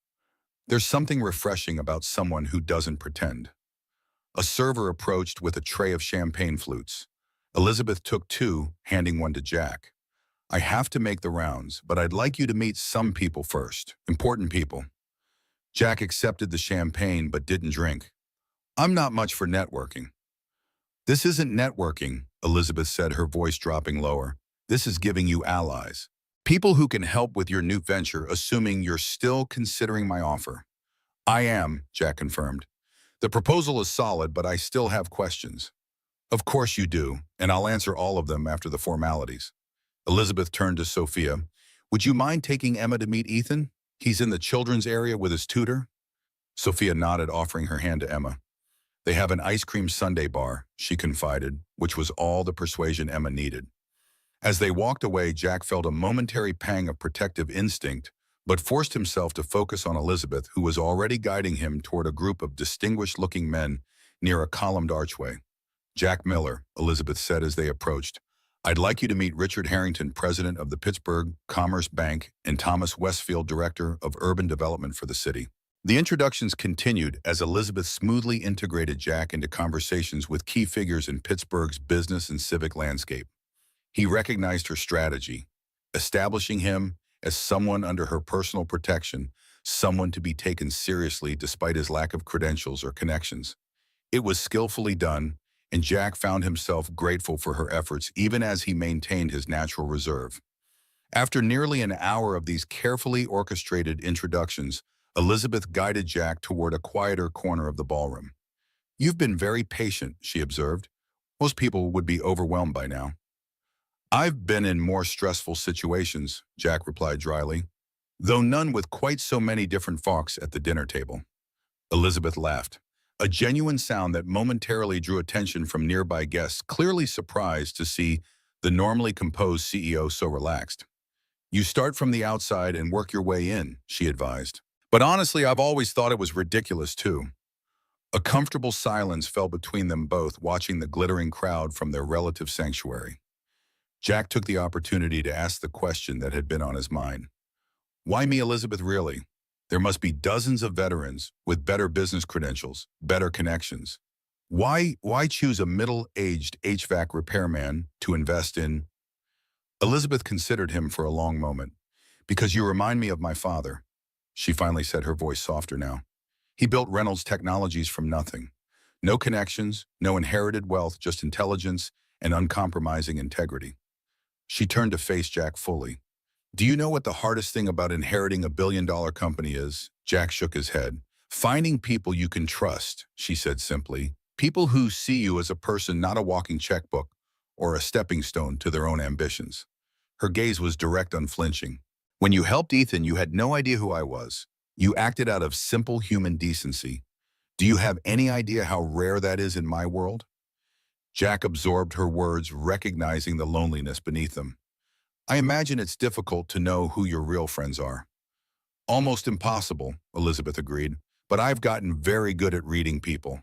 There's something refreshing about someone who doesn't pretend. A server approached with a tray of champagne flutes. Elizabeth took two, handing one to Jack. I have to make the rounds, but I'd like you to meet some people first. Important people. Jack accepted the champagne but didn't drink. I'm not much for networking. This isn't networking, Elizabeth said, her voice dropping lower. This is giving you allies. People who can help with your new venture, assuming you're still considering my offer. I am, Jack confirmed. The proposal is solid, but I still have questions. Of course you do, and I'll answer all of them after the formalities. Elizabeth turned to Sophia. Would you mind taking Emma to meet Ethan? He's in the children's area with his tutor. Sophia nodded, offering her hand to Emma. They have an ice cream sundae bar, she confided, which was all the persuasion Emma needed. As they walked away, Jack felt a momentary pang of protective instinct, but forced himself to focus on Elizabeth, who was already guiding him toward a group of distinguished-looking men near a columned archway. Jack Miller, Elizabeth said as they approached. I'd like you to meet Richard Harrington, president of the Pittsburgh Commerce Bank, and Thomas Westfield, director of urban development for the city. The introductions continued as Elizabeth smoothly integrated Jack into conversations with key figures in Pittsburgh's business and civic landscape. He recognized her strategy, establishing him as someone under her personal protection, someone to be taken seriously despite his lack of credentials or connections. It was skillfully done, and Jack found himself grateful for her efforts even as he maintained his natural reserve. After nearly an hour of these carefully orchestrated introductions, Elizabeth guided Jack toward a quieter corner of the ballroom. You've been very patient, she observed. Most people would be overwhelmed by now. I've been in more stressful situations, Jack replied dryly, though none with quite so many different folks at the dinner table. Elizabeth laughed, a genuine sound that momentarily drew attention from nearby guests, clearly surprised to see the normally composed CEO so relaxed. You start from the outside and work your way in, she advised. But honestly, I've always thought it was ridiculous too. A comfortable silence fell between them both, watching the glittering crowd from their relative sanctuary. Jack took the opportunity to ask the question that had been on his mind. Why me, Elizabeth, really? There must be dozens of veterans with better business credentials, better connections. Why choose a middle-aged HVAC repairman to invest in? Elizabeth considered him for a long moment. Because you remind me of my father, she finally said, her voice softer now. He built Reynolds Technologies from nothing. No connections, no inherited wealth, just intelligence and uncompromising integrity. She turned to face Jack fully. Do you know what the hardest thing about inheriting a billion-dollar company is? Jack shook his head. Finding people you can trust, she said simply. People who see you as a person, not a walking checkbook or a stepping stone to their own ambitions. Her gaze was direct, unflinching. When you helped Ethan, you had no idea who I was. You acted out of simple human decency. Do you have any idea how rare that is in my world? Jack absorbed her words, recognizing the loneliness beneath them. I imagine it's difficult to know who your real friends are. Almost impossible, Elizabeth agreed, but I've gotten very good at reading people.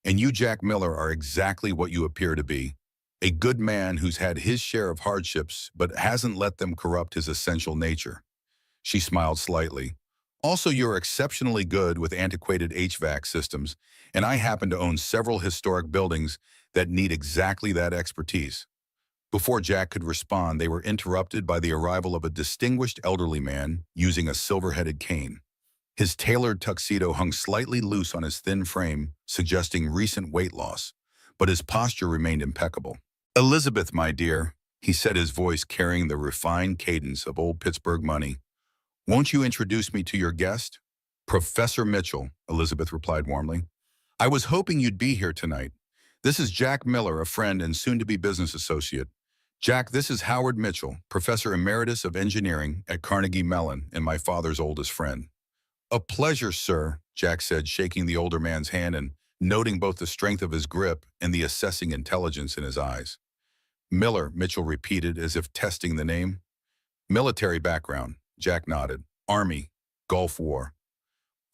And you, Jack Miller, are exactly what you appear to be. A good man who's had his share of hardships but hasn't let them corrupt his essential nature. She smiled slightly. Also, you're exceptionally good with antiquated HVAC systems, and I happen to own several historic buildings that need exactly that expertise. Before Jack could respond, they were interrupted by the arrival of a distinguished elderly man using a silver-headed cane. His tailored tuxedo hung slightly loose on his thin frame, suggesting recent weight loss, but his posture remained impeccable. Elizabeth, my dear, he said, his voice carrying the refined cadence of old Pittsburgh money. Won't you introduce me to your guest? Professor Mitchell, Elizabeth replied warmly. I was hoping you'd be here tonight. This is Jack Miller, a friend and soon-to-be business associate. Jack, this is Howard Mitchell, Professor Emeritus of Engineering at Carnegie Mellon and my father's oldest friend. A pleasure, sir, Jack said, shaking the older man's hand and noting both the strength of his grip and the assessing intelligence in his eyes. Miller, Mitchell repeated as if testing the name. Military background, Jack nodded. Army, Gulf War.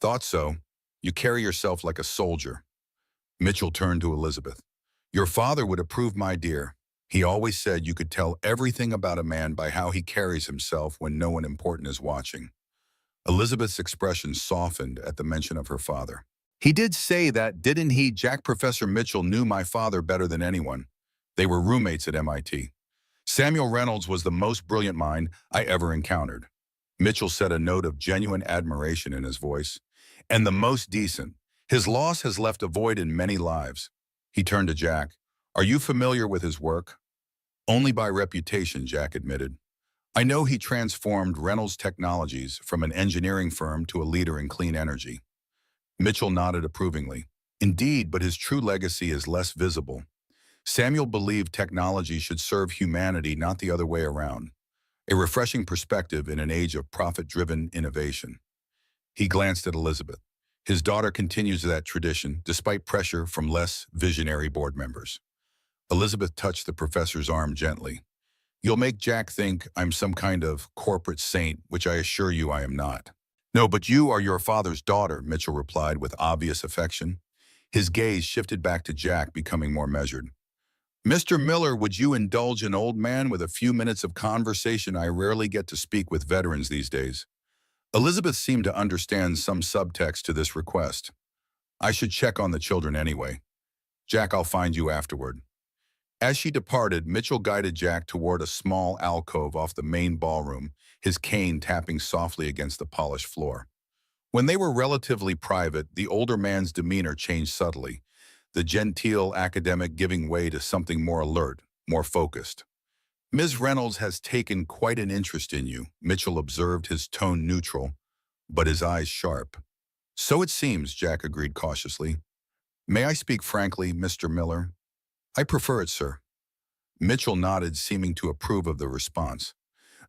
Thought so. You carry yourself like a soldier. Mitchell turned to Elizabeth. Your father would approve, my dear. He always said you could tell everything about a man by how he carries himself when no one important is watching. Elizabeth's expression softened at the mention of her father. He did say that, didn't he? Jack, Professor Mitchell knew my father better than anyone. They were roommates at MIT. Samuel Reynolds was the most brilliant mind I ever encountered. Mitchell said, a note of genuine admiration in his voice. And the most decent. His loss has left a void in many lives. He turned to Jack. Are you familiar with his work? Only by reputation, Jack admitted. I know he transformed Reynolds Technologies from an engineering firm to a leader in clean energy. Mitchell nodded approvingly. Indeed, but his true legacy is less visible. Samuel believed technology should serve humanity, not the other way around. A refreshing perspective in an age of profit-driven innovation. He glanced at Elizabeth. His daughter continues that tradition, despite pressure from less visionary board members. Elizabeth touched the professor's arm gently. You'll make Jack think I'm some kind of corporate saint, which I assure you I am not. No, but you are your father's daughter, Mitchell replied with obvious affection. His gaze shifted back to Jack, becoming more measured. Mr. Miller, would you indulge an old man with a few minutes of conversation? I rarely get to speak with veterans these days. Elizabeth seemed to understand some subtext to this request. I should check on the children anyway. Jack, I'll find you afterward. As she departed, Mitchell guided Jack toward a small alcove off the main ballroom, his cane tapping softly against the polished floor. When they were relatively private, the older man's demeanor changed subtly, the genteel academic giving way to something more alert, more focused. Ms. Reynolds has taken quite an interest in you, Mitchell observed, his tone neutral, but his eyes sharp. So it seems, Jack agreed cautiously. May I speak frankly, Mr. Miller? I prefer it, sir. Mitchell nodded, seeming to approve of the response.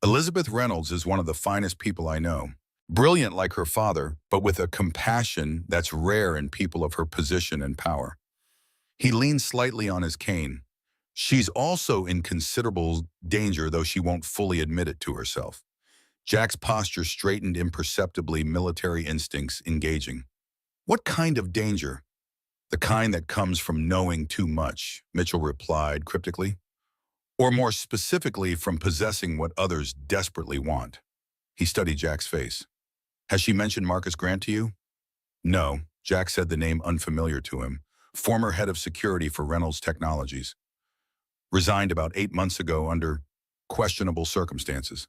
Elizabeth Reynolds is one of the finest people I know. Brilliant like her father, but with a compassion that's rare in people of her position and power. He leaned slightly on his cane. She's also in considerable danger, though she won't fully admit it to herself. Jack's posture straightened imperceptibly, military instincts engaging. What kind of danger? The kind that comes from knowing too much, Mitchell replied cryptically. Or more specifically, from possessing what others desperately want. He studied Jack's face. Has she mentioned Marcus Grant to you? No, Jack said, the name unfamiliar to him. Former head of security for Reynolds Technologies. Resigned about 8 months ago under questionable circumstances.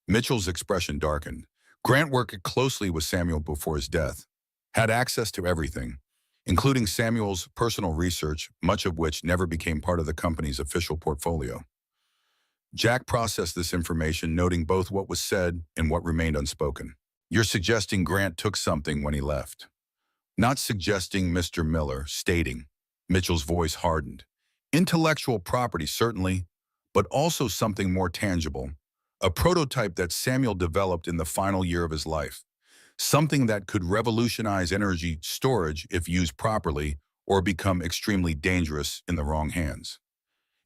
Mitchell's expression darkened. Grant worked closely with Samuel before his death. Had access to everything, including Samuel's personal research, much of which never became part of the company's official portfolio. Jack processed this information, noting both what was said and what remained unspoken. You're suggesting Grant took something when he left. Not suggesting, Mr. Miller, stating. Mitchell's voice hardened. Intellectual property, certainly, but also something more tangible. A prototype that Samuel developed in the final year of his life. Something that could revolutionize energy storage if used properly, or become extremely dangerous in the wrong hands.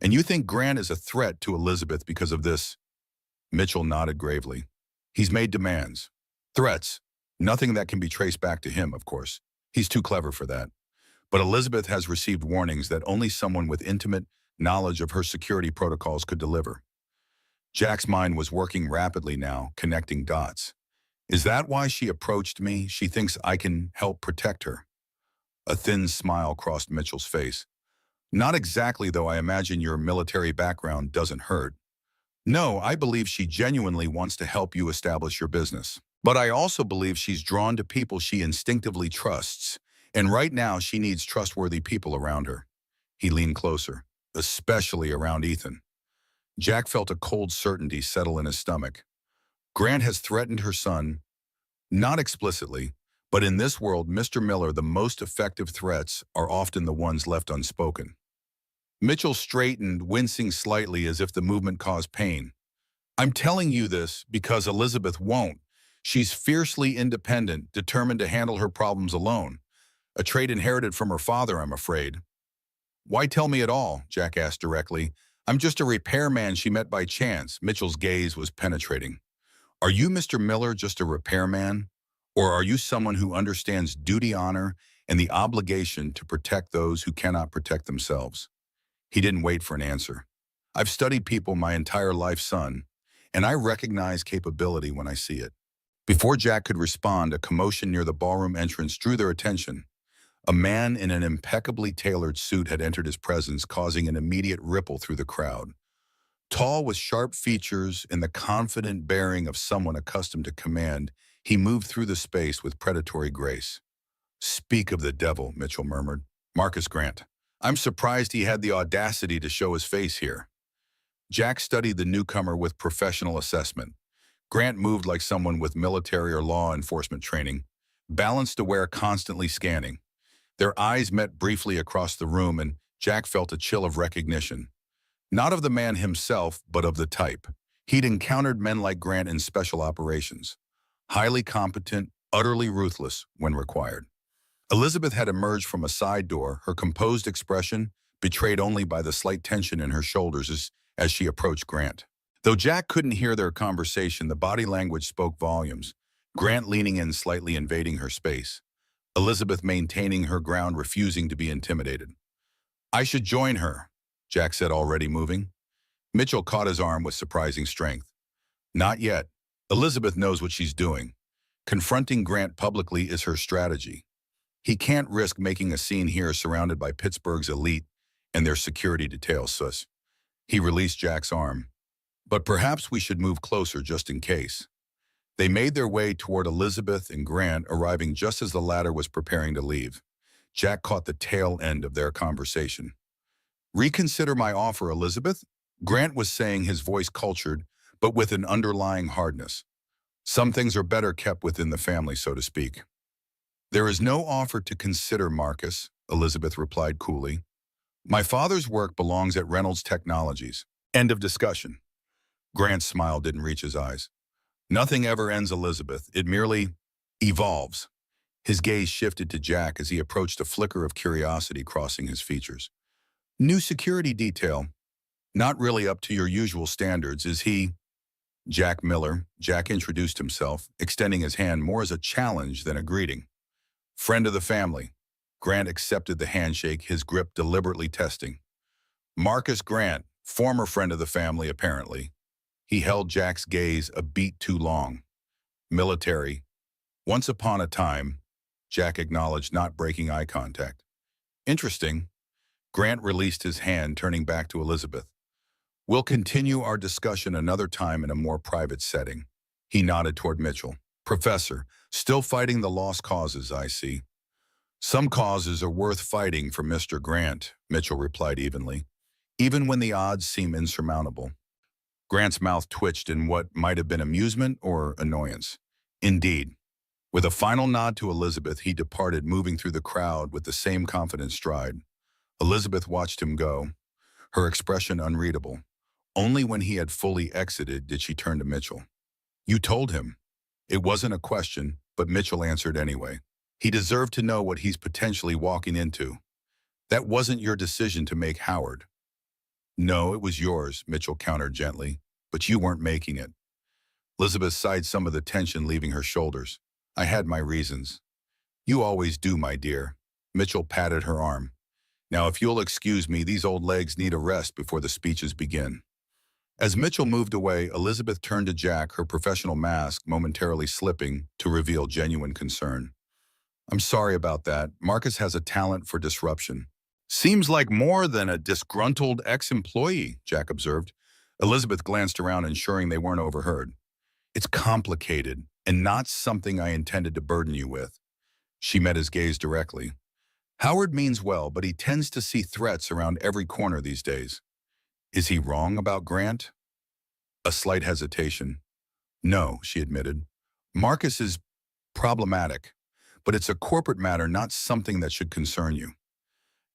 And you think Grant is a threat to Elizabeth because of this? Mitchell nodded gravely. He's made demands. Threats. Nothing that can be traced back to him, of course. He's too clever for that. But Elizabeth has received warnings that only someone with intimate knowledge of her security protocols could deliver. Jack's mind was working rapidly now, connecting dots. Is that why she approached me? She thinks I can help protect her. A thin smile crossed Mitchell's face. Not exactly, though. I imagine your military background doesn't hurt. No, I believe she genuinely wants to help you establish your business. But I also believe she's drawn to people she instinctively trusts. And right now, she needs trustworthy people around her. He leaned closer, especially around Ethan. Jack felt a cold certainty settle in his stomach. Grant has threatened her son, not explicitly, but in this world, Mr. Miller, the most effective threats are often the ones left unspoken. Mitchell straightened, wincing slightly as if the movement caused pain. I'm telling you this because Elizabeth won't. She's fiercely independent, determined to handle her problems alone. A trait inherited from her father, I'm afraid. Why tell me at all? Jack asked directly. I'm just a repairman she met by chance. Mitchell's gaze was penetrating. Are you, Mr. Miller, just a repairman? Or are you someone who understands duty, honor, and the obligation to protect those who cannot protect themselves? He didn't wait for an answer. I've studied people my entire life, son, and I recognize capability when I see it. Before Jack could respond, a commotion near the ballroom entrance drew their attention. A man in an impeccably tailored suit had entered his presence, causing an immediate ripple through the crowd. Tall with sharp features and the confident bearing of someone accustomed to command, he moved through the space with predatory grace. "Speak of the devil," Mitchell murmured. "Marcus Grant. I'm surprised he had the audacity to show his face here." Jack studied the newcomer with professional assessment. Grant moved like someone with military or law enforcement training, balanced aware, constantly scanning. Their eyes met briefly across the room, and Jack felt a chill of recognition. Not of the man himself, but of the type. He'd encountered men like Grant in special operations. Highly competent, utterly ruthless when required. Elizabeth had emerged from a side door, her composed expression betrayed only by the slight tension in her shoulders as she approached Grant. Though Jack couldn't hear their conversation, the body language spoke volumes, Grant leaning in slightly, invading her space. Elizabeth maintaining her ground, refusing to be intimidated. "I should join her," Jack said, already moving. Mitchell caught his arm with surprising strength. "Not yet. Elizabeth knows what she's doing. Confronting Grant publicly is her strategy. He can't risk making a scene here surrounded by Pittsburgh's elite and their security details, sus." He released Jack's arm. "But perhaps we should move closer just in case." They made their way toward Elizabeth and Grant, arriving just as the latter was preparing to leave. Jack caught the tail end of their conversation. "Reconsider my offer, Elizabeth," Grant was saying, his voice cultured, but with an underlying hardness. "Some things are better kept within the family, so to speak." "There is no offer to consider, Marcus," Elizabeth replied coolly. "My father's work belongs at Reynolds Technologies. End of discussion." Grant's smile didn't reach his eyes. "Nothing ever ends, Elizabeth. It merely evolves." His gaze shifted to Jack as he approached, a flicker of curiosity crossing his features. "New security detail. Not really up to your usual standards, is he?" "Jack Miller," Jack introduced himself, extending his hand more as a challenge than a greeting. "Friend of the family." Grant accepted the handshake, his grip deliberately testing. "Marcus Grant, former friend of the family, apparently." He held Jack's gaze a beat too long. "Military. Once upon a time," Jack acknowledged, not breaking eye contact. "Interesting." Grant released his hand, turning back to Elizabeth. "We'll continue our discussion another time in a more private setting." He nodded toward Mitchell. "Professor, still fighting the lost causes, I see." "Some causes are worth fighting for Mr. Grant," Mitchell replied evenly, "even when the odds seem insurmountable." Grant's mouth twitched in what might have been amusement or annoyance. "Indeed." With a final nod to Elizabeth, he departed, moving through the crowd with the same confident stride. Elizabeth watched him go, her expression unreadable. Only when he had fully exited did she turn to Mitchell. "You told him." It wasn't a question, but Mitchell answered anyway. "He deserved to know what he's potentially walking into." "That wasn't your decision to make, Howard." "No, it was yours," Mitchell countered gently, "but you weren't making it." Elizabeth sighed, some of the tension leaving her shoulders. "I had my reasons." "You always do, my dear." Mitchell patted her arm. "Now, if you'll excuse me, these old legs need a rest before the speeches begin." As Mitchell moved away, Elizabeth turned to Jack, her professional mask momentarily slipping to reveal genuine concern. "I'm sorry about that. Marcus has a talent for disruption." "Seems like more than a disgruntled ex-employee," Jack observed. Elizabeth glanced around, ensuring they weren't overheard. "It's complicated, and not something I intended to burden you with." She met his gaze directly. "Howard means well, but he tends to see threats around every corner these days." "Is he wrong about Grant?" A slight hesitation. "No," she admitted. "Marcus is problematic, but it's a corporate matter, not something that should concern you."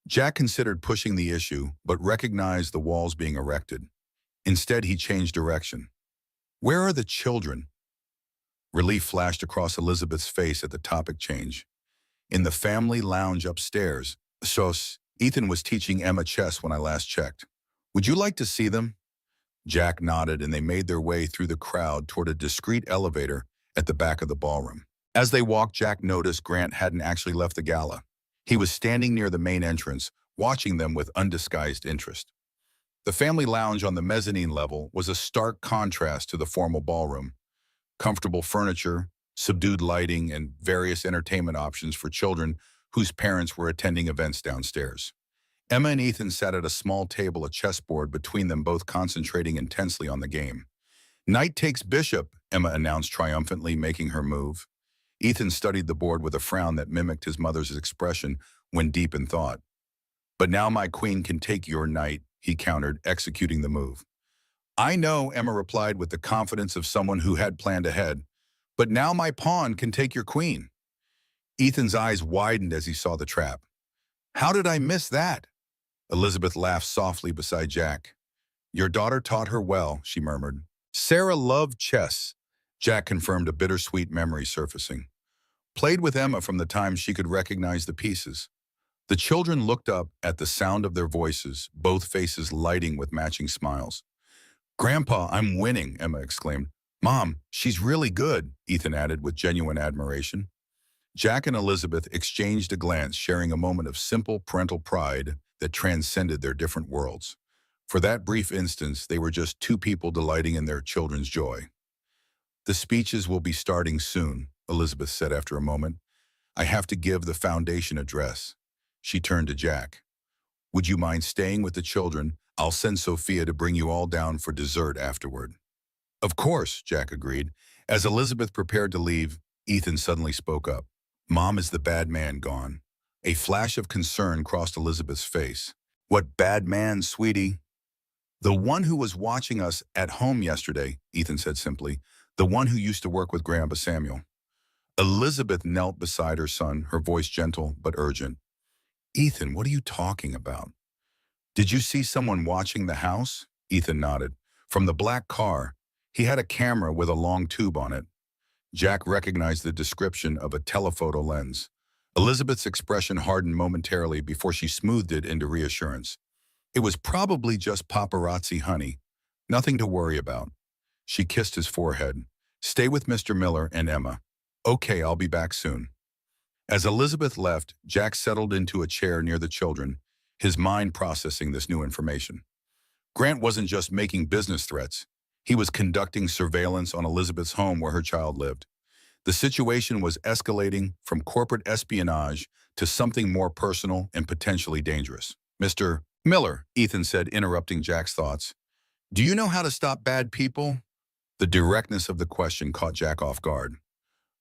Jack considered pushing the issue, but recognized the walls being erected. Instead, he changed direction. "Where are the children?" Relief flashed across Elizabeth's face at the topic change. "In the family lounge upstairs. Ethan was teaching Emma chess when I last checked. Would you like to see them?" Jack nodded, and they made their way through the crowd toward a discreet elevator at the back of the ballroom. As they walked, Jack noticed Grant hadn't actually left the gala. He was standing near the main entrance, watching them with undisguised interest. The family lounge on the mezzanine level was a stark contrast to the formal ballroom. Comfortable furniture, subdued lighting, and various entertainment options for children whose parents were attending events downstairs. Emma and Ethan sat at a small table, a chessboard between them, both concentrating intensely on the game. Knight takes bishop, Emma announced triumphantly, making her move. Ethan studied the board with a frown that mimicked his mother's expression when deep in thought. But now my queen can take your knight, he countered, executing the move. I know, Emma replied with the confidence of someone who had planned ahead. But now my pawn can take your queen. Ethan's eyes widened as he saw the trap. How did I miss that? Elizabeth laughed softly beside Jack. Your daughter taught her well, she murmured. Sarah loved chess, Jack confirmed, a bittersweet memory surfacing. Played with Emma from the time she could recognize the pieces. The children looked up at the sound of their voices, both faces lighting with matching smiles. Grandpa, I'm winning, Emma exclaimed. Mom, she's really good, Ethan added with genuine admiration. Jack and Elizabeth exchanged a glance, sharing a moment of simple parental pride that transcended their different worlds. For that brief instance, they were just two people delighting in their children's joy. The speeches will be starting soon, Elizabeth said after a moment. I have to give the foundation address. She turned to Jack. Would you mind staying with the children? I'll send Sophia to bring you all down for dessert afterward. Of course, Jack agreed. As Elizabeth prepared to leave, Ethan suddenly spoke up. Mom, is the bad man gone? A flash of concern crossed Elizabeth's face. What bad man, sweetie? The one who was watching us at home yesterday, Ethan said simply. The one who used to work with Grandpa Samuel. Elizabeth knelt beside her son, her voice gentle but urgent. Ethan, what are you talking about? Did you see someone watching the house? Ethan nodded. From the black car. He had a camera with a long tube on it. Jack recognized the description of a telephoto lens. Elizabeth's expression hardened momentarily before she smoothed it into reassurance. It was probably just paparazzi, honey. Nothing to worry about. She kissed his forehead. Stay with Mr. Miller and Emma. Okay, I'll be back soon. As Elizabeth left, Jack settled into a chair near the children, his mind processing this new information. Grant wasn't just making business threats. He was conducting surveillance on Elizabeth's home where her child lived. The situation was escalating from corporate espionage to something more personal and potentially dangerous. Mr. Miller, Ethan said, interrupting Jack's thoughts. Do you know how to stop bad people? The directness of the question caught Jack off guard.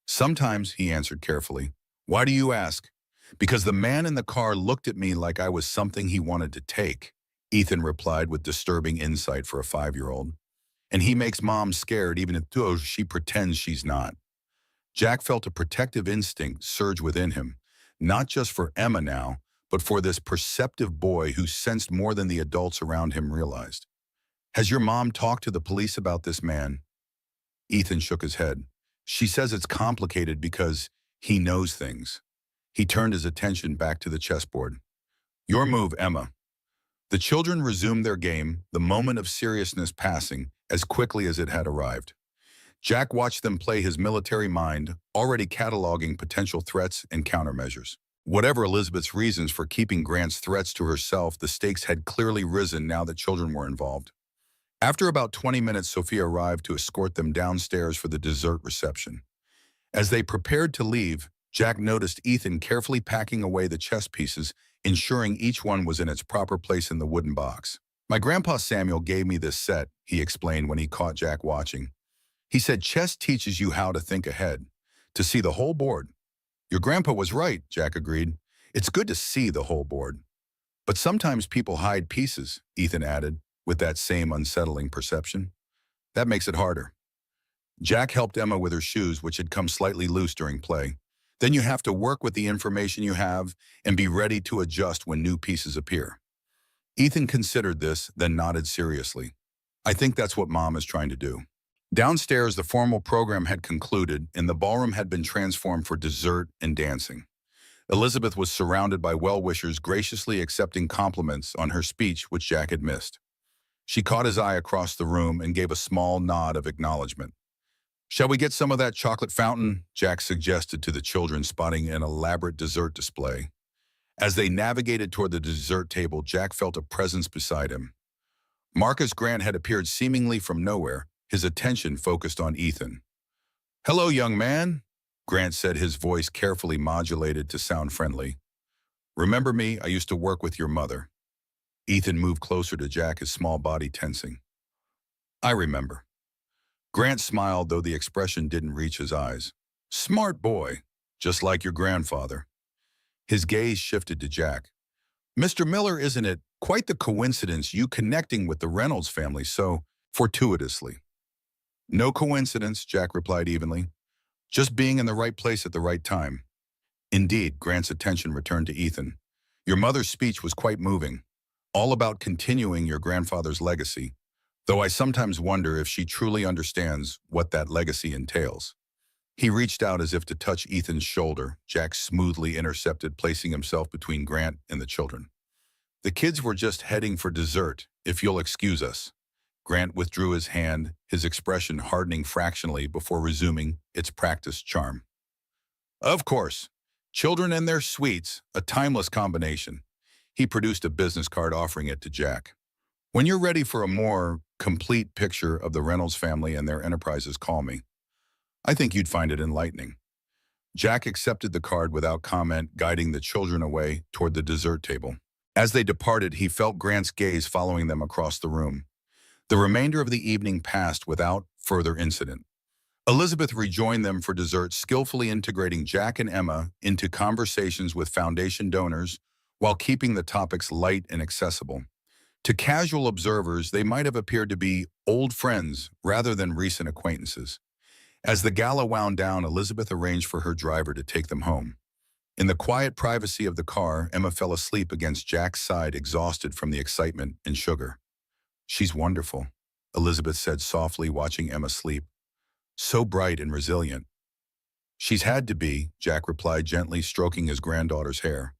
Sometimes, he answered carefully. Why do you ask? Because the man in the car looked at me like I was something he wanted to take, Ethan replied with disturbing insight for a 5-year-old. And he makes Mom scared even if she pretends she's not. Jack felt a protective instinct surge within him, not just for Emma now, but for this perceptive boy who sensed more than the adults around him realized. Has your mom talked to the police about this man? Ethan shook his head. She says it's complicated because he knows things. He turned his attention back to the chessboard. Your move, Emma. The children resumed their game, the moment of seriousness passing as quickly as it had arrived. Jack watched them play his military mind, already cataloging potential threats and countermeasures. Whatever Elizabeth's reasons for keeping Grant's threats to herself, the stakes had clearly risen now that children were involved. After about 20 minutes, Sophia arrived to escort them downstairs for the dessert reception. As they prepared to leave, Jack noticed Ethan carefully packing away the chess pieces, ensuring each one was in its proper place in the wooden box. My grandpa Samuel gave me this set, he explained when he caught Jack watching. He said chess teaches you how to think ahead, to see the whole board. Your grandpa was right, Jack agreed. It's good to see the whole board. But sometimes people hide pieces, Ethan added, with that same unsettling perception. That makes it harder. Jack helped Emma with her shoes, which had come slightly loose during play. Then you have to work with the information you have and be ready to adjust when new pieces appear. Ethan considered this, then nodded seriously. I think that's what Mom is trying to do. Downstairs, the formal program had concluded, and the ballroom had been transformed for dessert and dancing. Elizabeth was surrounded by well-wishers graciously accepting compliments on her speech, which Jack had missed. She caught his eye across the room and gave a small nod of acknowledgement. Shall we get some of that chocolate fountain? Jack suggested to the children, spotting an elaborate dessert display. As they navigated toward the dessert table, Jack felt a presence beside him. Marcus Grant had appeared seemingly from nowhere, his attention focused on Ethan. Hello, young man, Grant said, his voice carefully modulated to sound friendly. Remember me? I used to work with your mother. Ethan moved closer to Jack, his small body tensing. I remember. Grant smiled, though the expression didn't reach his eyes. Smart boy, just like your grandfather. His gaze shifted to Jack. Mr. Miller, isn't it quite the coincidence you connecting with the Reynolds family so fortuitously? No coincidence, Jack replied evenly. Just being in the right place at the right time. Indeed, Grant's attention returned to Ethan. Your mother's speech was quite moving, all about continuing your grandfather's legacy, though I sometimes wonder if she truly understands what that legacy entails. He reached out as if to touch Ethan's shoulder. Jack smoothly intercepted, placing himself between Grant and the children. The kids were just heading for dessert, if you'll excuse us. Grant withdrew his hand, his expression hardening fractionally before resuming its practiced charm. Of course. Children and their sweets, a timeless combination. He produced a business card offering it to Jack. When you're ready for a more complete picture of the Reynolds family and their enterprises, call me. I think you'd find it enlightening. Jack accepted the card without comment, guiding the children away toward the dessert table. As they departed, he felt Grant's gaze following them across the room. The remainder of the evening passed without further incident. Elizabeth rejoined them for dessert, skillfully integrating Jack and Emma into conversations with foundation donors while keeping the topics light and accessible. To casual observers, they might have appeared to be old friends rather than recent acquaintances. As the gala wound down, Elizabeth arranged for her driver to take them home. In the quiet privacy of the car, Emma fell asleep against Jack's side, exhausted from the excitement and sugar. She's wonderful, Elizabeth said softly, watching Emma sleep. So bright and resilient. She's had to be, Jack replied, gently stroking his granddaughter's hair.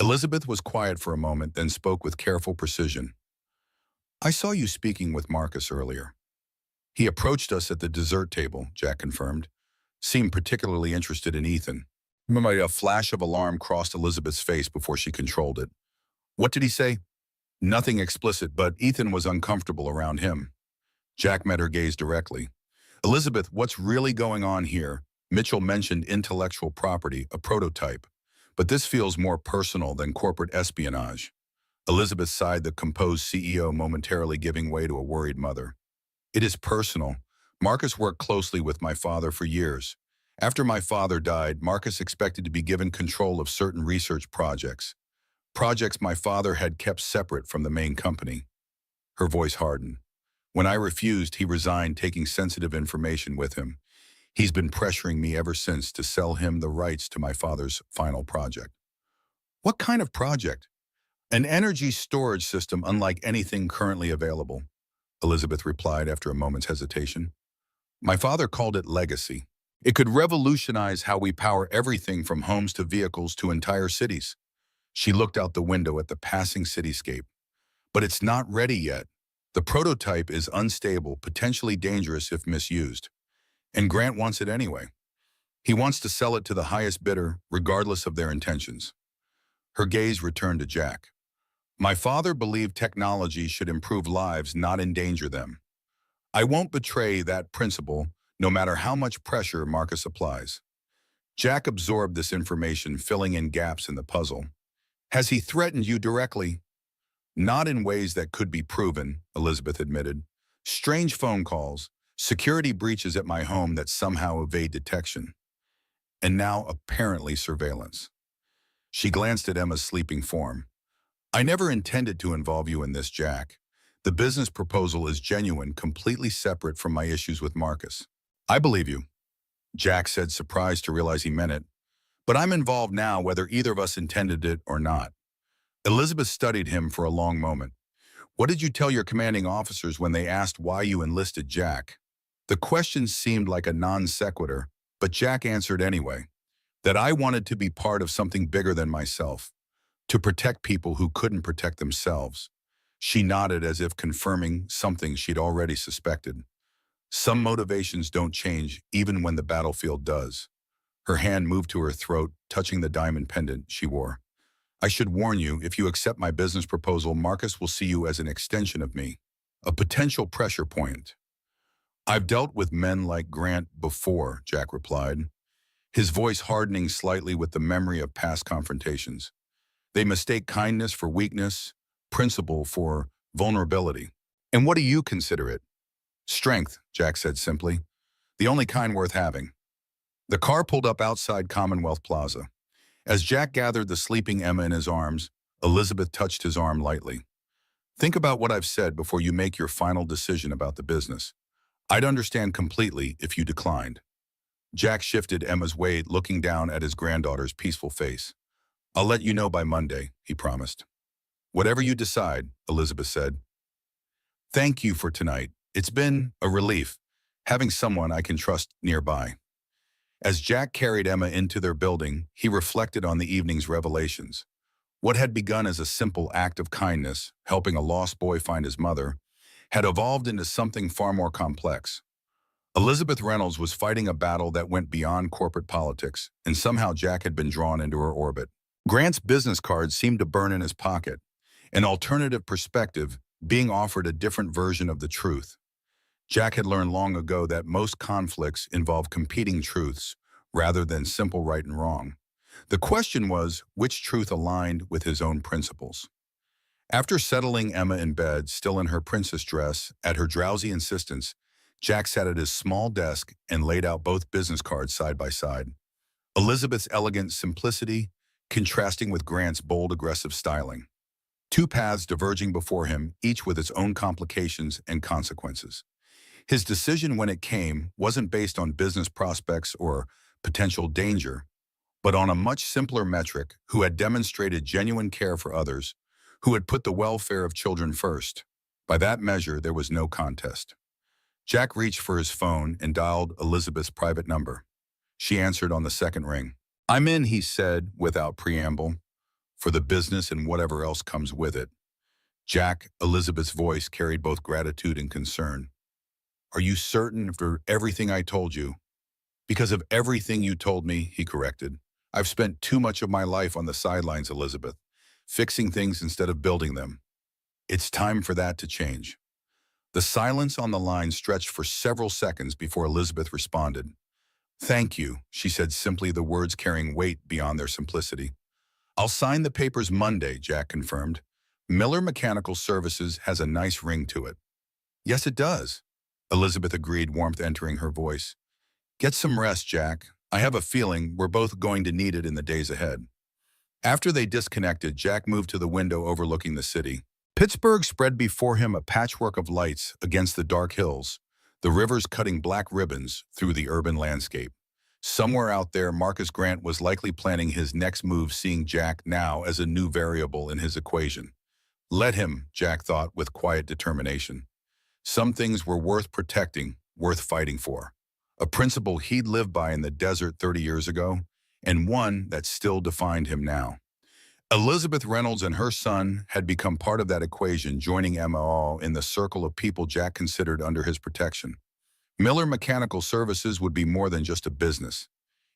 Elizabeth was quiet for a moment, then spoke with careful precision. I saw you speaking with Marcus earlier. He approached us at the dessert table, Jack confirmed. Seemed particularly interested in Ethan. A flash of alarm crossed Elizabeth's face before she controlled it. What did he say? Nothing explicit, but Ethan was uncomfortable around him. Jack met her gaze directly. Elizabeth, what's really going on here? Mitchell mentioned intellectual property, a prototype, but this feels more personal than corporate espionage. Elizabeth sighed, the composed CEO momentarily giving way to a worried mother. It is personal. Marcus worked closely with my father for years. After my father died, Marcus expected to be given control of certain research projects. Projects my father had kept separate from the main company. Her voice hardened. When I refused, he resigned, taking sensitive information with him. He's been pressuring me ever since to sell him the rights to my father's final project. What kind of project? An energy storage system unlike anything currently available, Elizabeth replied after a moment's hesitation. My father called it legacy. It could revolutionize how we power everything from homes to vehicles to entire cities. She looked out the window at the passing cityscape. But it's not ready yet. The prototype is unstable, potentially dangerous if misused. And Grant wants it anyway. He wants to sell it to the highest bidder, regardless of their intentions. Her gaze returned to Jack. My father believed technology should improve lives, not endanger them. I won't betray that principle, no matter how much pressure Marcus applies. Jack absorbed this information, filling in gaps in the puzzle. Has he threatened you directly? Not in ways that could be proven, Elizabeth admitted. Strange phone calls, security breaches at my home that somehow evade detection. And now apparently surveillance. She glanced at Emma's sleeping form. I never intended to involve you in this, Jack. The business proposal is genuine, completely separate from my issues with Marcus. I believe you, Jack said, surprised to realize he meant it. But I'm involved now, whether either of us intended it or not. Elizabeth studied him for a long moment. What did you tell your commanding officers when they asked why you enlisted Jack? The question seemed like a non sequitur, but Jack answered anyway. That I wanted to be part of something bigger than myself. To protect people who couldn't protect themselves. She nodded as if confirming something she'd already suspected. Some motivations don't change even when the battlefield does. Her hand moved to her throat, touching the diamond pendant she wore. I should warn you, if you accept my business proposal, Marcus will see you as an extension of me, a potential pressure point. I've dealt with men like Grant before, Jack replied. his voice hardening slightly with the memory of past confrontations. They mistake kindness for weakness, principle for vulnerability. And what do you consider it? Strength, Jack said simply. The only kind worth having. The car pulled up outside Commonwealth Plaza. As Jack gathered the sleeping Emma in his arms, Elizabeth touched his arm lightly. Think about what I've said before you make your final decision about the business. I'd understand completely if you declined. Jack shifted Emma's weight, looking down at his granddaughter's peaceful face. I'll let you know by Monday, he promised. Whatever you decide, Elizabeth said. Thank you for tonight. It's been a relief, having someone I can trust nearby. As Jack carried Emma into their building, he reflected on the evening's revelations. What had begun as a simple act of kindness, helping a lost boy find his mother, had evolved into something far more complex. Elizabeth Reynolds was fighting a battle that went beyond corporate politics, and somehow Jack had been drawn into her orbit. Grant's business card seemed to burn in his pocket, an alternative perspective, being offered a different version of the truth. Jack had learned long ago that most conflicts involve competing truths rather than simple right and wrong. The question was, which truth aligned with his own principles? After settling Emma in bed, still in her princess dress, at her drowsy insistence, Jack sat at his small desk and laid out both business cards side by side. Elizabeth's elegant simplicity contrasting with Grant's bold, aggressive styling. Two paths diverging before him, each with its own complications and consequences. His decision when it came wasn't based on business prospects or potential danger, but on a much simpler metric: who had demonstrated genuine care for others, who had put the welfare of children first. By that measure, there was no contest. Jack reached for his phone and dialed Elizabeth's private number. She answered on the second ring. I'm in, he said, without preamble, for the business and whatever else comes with it. Jack, Elizabeth's voice carried both gratitude and concern. Are you certain for everything I told you? Because of everything you told me, he corrected. I've spent too much of my life on the sidelines, Elizabeth, fixing things instead of building them. It's time for that to change. The silence on the line stretched for several seconds before Elizabeth responded. Thank you, she said simply, the words carrying weight beyond their simplicity. I'll sign the papers Monday, Jack confirmed. Miller Mechanical Services has a nice ring to it. Yes, it does, Elizabeth agreed, warmth entering her voice. Get some rest, Jack. I have a feeling we're both going to need it in the days ahead. After they disconnected, Jack moved to the window overlooking the city. Pittsburgh spread before him, a patchwork of lights against the dark hills, the rivers cutting black ribbons through the urban landscape. Somewhere out there, Marcus Grant was likely planning his next move, seeing Jack now as a new variable in his equation. Let him, Jack thought with quiet determination. Some things were worth protecting, worth fighting for. A principle he'd lived by in the desert 30 years ago, and one that still defined him now. Elizabeth Reynolds and her son had become part of that equation, joining Emma all in the circle of people Jack considered under his protection. Miller Mechanical Services would be more than just a business.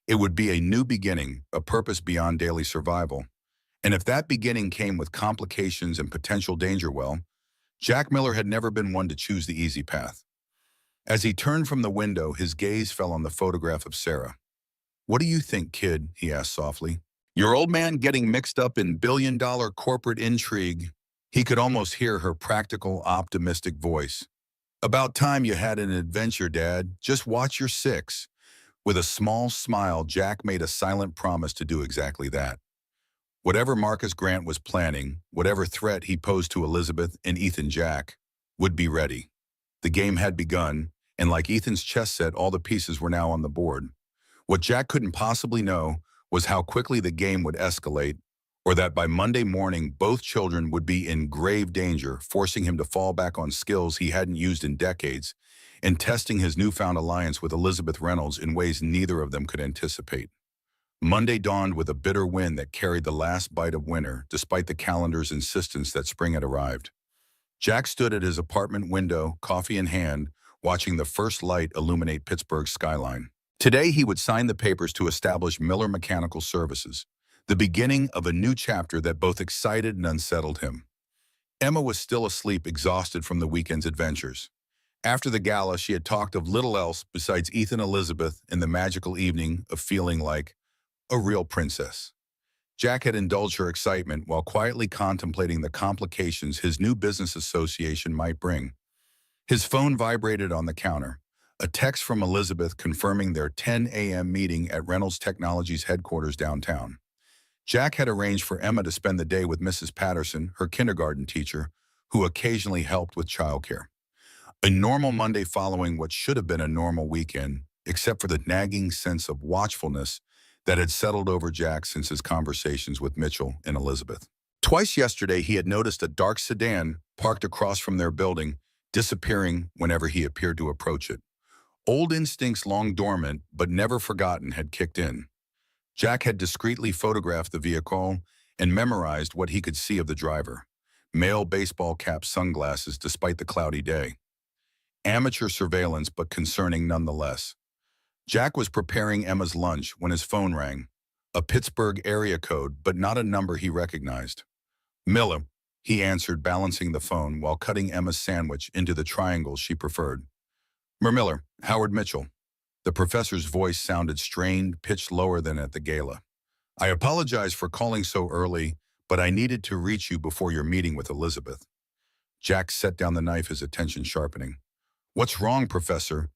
It would be a new beginning, a purpose beyond daily survival. And if that beginning came with complications and potential danger, well, Jack Miller had never been one to choose the easy path. As he turned from the window, his gaze fell on the photograph of Sarah. What do you think, kid? He asked softly. Your old man getting mixed up in billion-dollar corporate intrigue. He could almost hear her practical, optimistic voice. About time you had an adventure, Dad. Just watch your six. With a small smile, Jack made a silent promise to do exactly that. Whatever Marcus Grant was planning, whatever threat he posed to Elizabeth and Ethan, Jack would be ready. The game had begun, and like Ethan's chess set, all the pieces were now on the board. What Jack couldn't possibly know was how quickly the game would escalate, or that by Monday morning both children would be in grave danger, forcing him to fall back on skills he hadn't used in decades, and testing his newfound alliance with Elizabeth Reynolds in ways neither of them could anticipate. Monday dawned with a bitter wind that carried the last bite of winter, despite the calendar's insistence that spring had arrived. Jack stood at his apartment window, coffee in hand, watching the first light illuminate Pittsburgh's skyline. Today he would sign the papers to establish Miller Mechanical Services, the beginning of a new chapter that both excited and unsettled him. Emma was still asleep, exhausted from the weekend's adventures. After the gala, she had talked of little else besides Ethan and Elizabeth in the magical evening of feeling like a real princess. Jack had indulged her excitement while quietly contemplating the complications his new business association might bring. His phone vibrated on the counter, a text from Elizabeth confirming their 10 a.m. meeting at Reynolds Technologies headquarters downtown. Jack had arranged for Emma to spend the day with Mrs. Patterson, her kindergarten teacher, who occasionally helped with childcare. A normal Monday following what should have been a normal weekend, except for the nagging sense of watchfulness that had settled over Jack since his conversations with Mitchell and Elizabeth. Twice yesterday, he had noticed a dark sedan parked across from their building, disappearing whenever he appeared to approach it. Old instincts long dormant but never forgotten had kicked in. Jack had discreetly photographed the vehicle and memorized what he could see of the driver. Male baseball cap sunglasses despite the cloudy day. Amateur surveillance but concerning nonetheless. Jack was preparing Emma's lunch when his phone rang. A Pittsburgh area code, but not a number he recognized. Miller, he answered, balancing the phone while cutting Emma's sandwich into the triangles she preferred. Miller, Howard Mitchell. The professor's voice sounded strained, pitched lower than at the gala. I apologize for calling so early, but I needed to reach you before your meeting with Elizabeth. Jack set down the knife, his attention sharpening. What's wrong, Professor?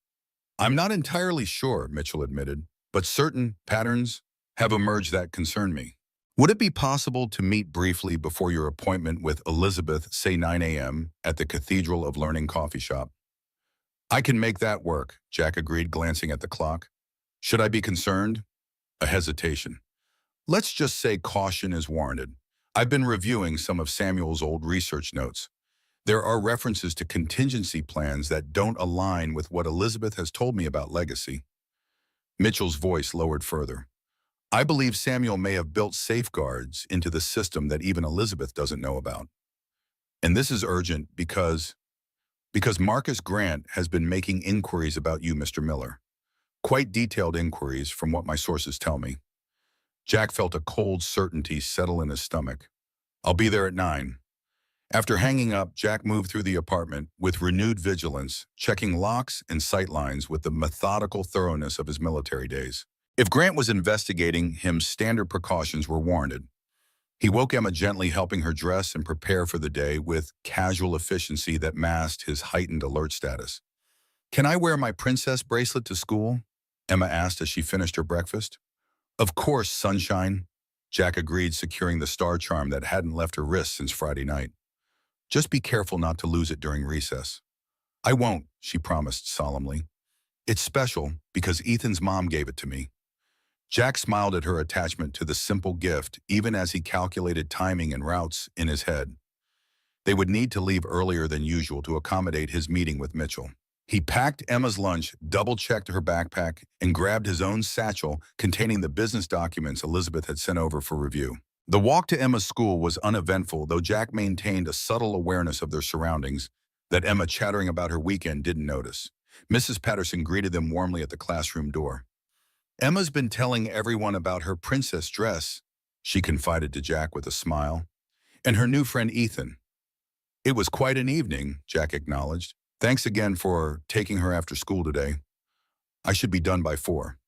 I'm not entirely sure, Mitchell admitted, but certain patterns have emerged that concern me. Would it be possible to meet briefly before your appointment with Elizabeth, say 9 a.m., at the Cathedral of Learning coffee shop? I can make that work, Jack agreed, glancing at the clock. Should I be concerned? A hesitation. Let's just say caution is warranted. I've been reviewing some of Samuel's old research notes. There are references to contingency plans that don't align with what Elizabeth has told me about legacy. Mitchell's voice lowered further. I believe Samuel may have built safeguards into the system that even Elizabeth doesn't know about. And this is urgent because Marcus Grant has been making inquiries about you, Mr. Miller. Quite detailed inquiries from what my sources tell me. Jack felt a cold certainty settle in his stomach. I'll be there at 9. After hanging up, Jack moved through the apartment with renewed vigilance, checking locks and sightlines with the methodical thoroughness of his military days. If Grant was investigating him, standard precautions were warranted. He woke Emma gently, helping her dress and prepare for the day with casual efficiency that masked his heightened alert status. Can I wear my princess bracelet to school? Emma asked as she finished her breakfast. Of course, sunshine, Jack agreed, securing the star charm that hadn't left her wrist since Friday night. Just be careful not to lose it during recess. I won't, she promised solemnly. It's special because Ethan's mom gave it to me. Jack smiled at her attachment to the simple gift, even as he calculated timing and routes in his head. They would need to leave earlier than usual to accommodate his meeting with Mitchell. He packed Emma's lunch, double-checked her backpack, and grabbed his own satchel containing the business documents Elizabeth had sent over for review. The walk to Emma's school was uneventful, though Jack maintained a subtle awareness of their surroundings that Emma, chattering about her weekend, didn't notice. Mrs. Patterson greeted them warmly at the classroom door. Emma's been telling everyone about her princess dress, she confided to Jack with a smile, and her new friend Ethan. It was quite an evening, Jack acknowledged. Thanks again for taking her after school today. I should be done by 4.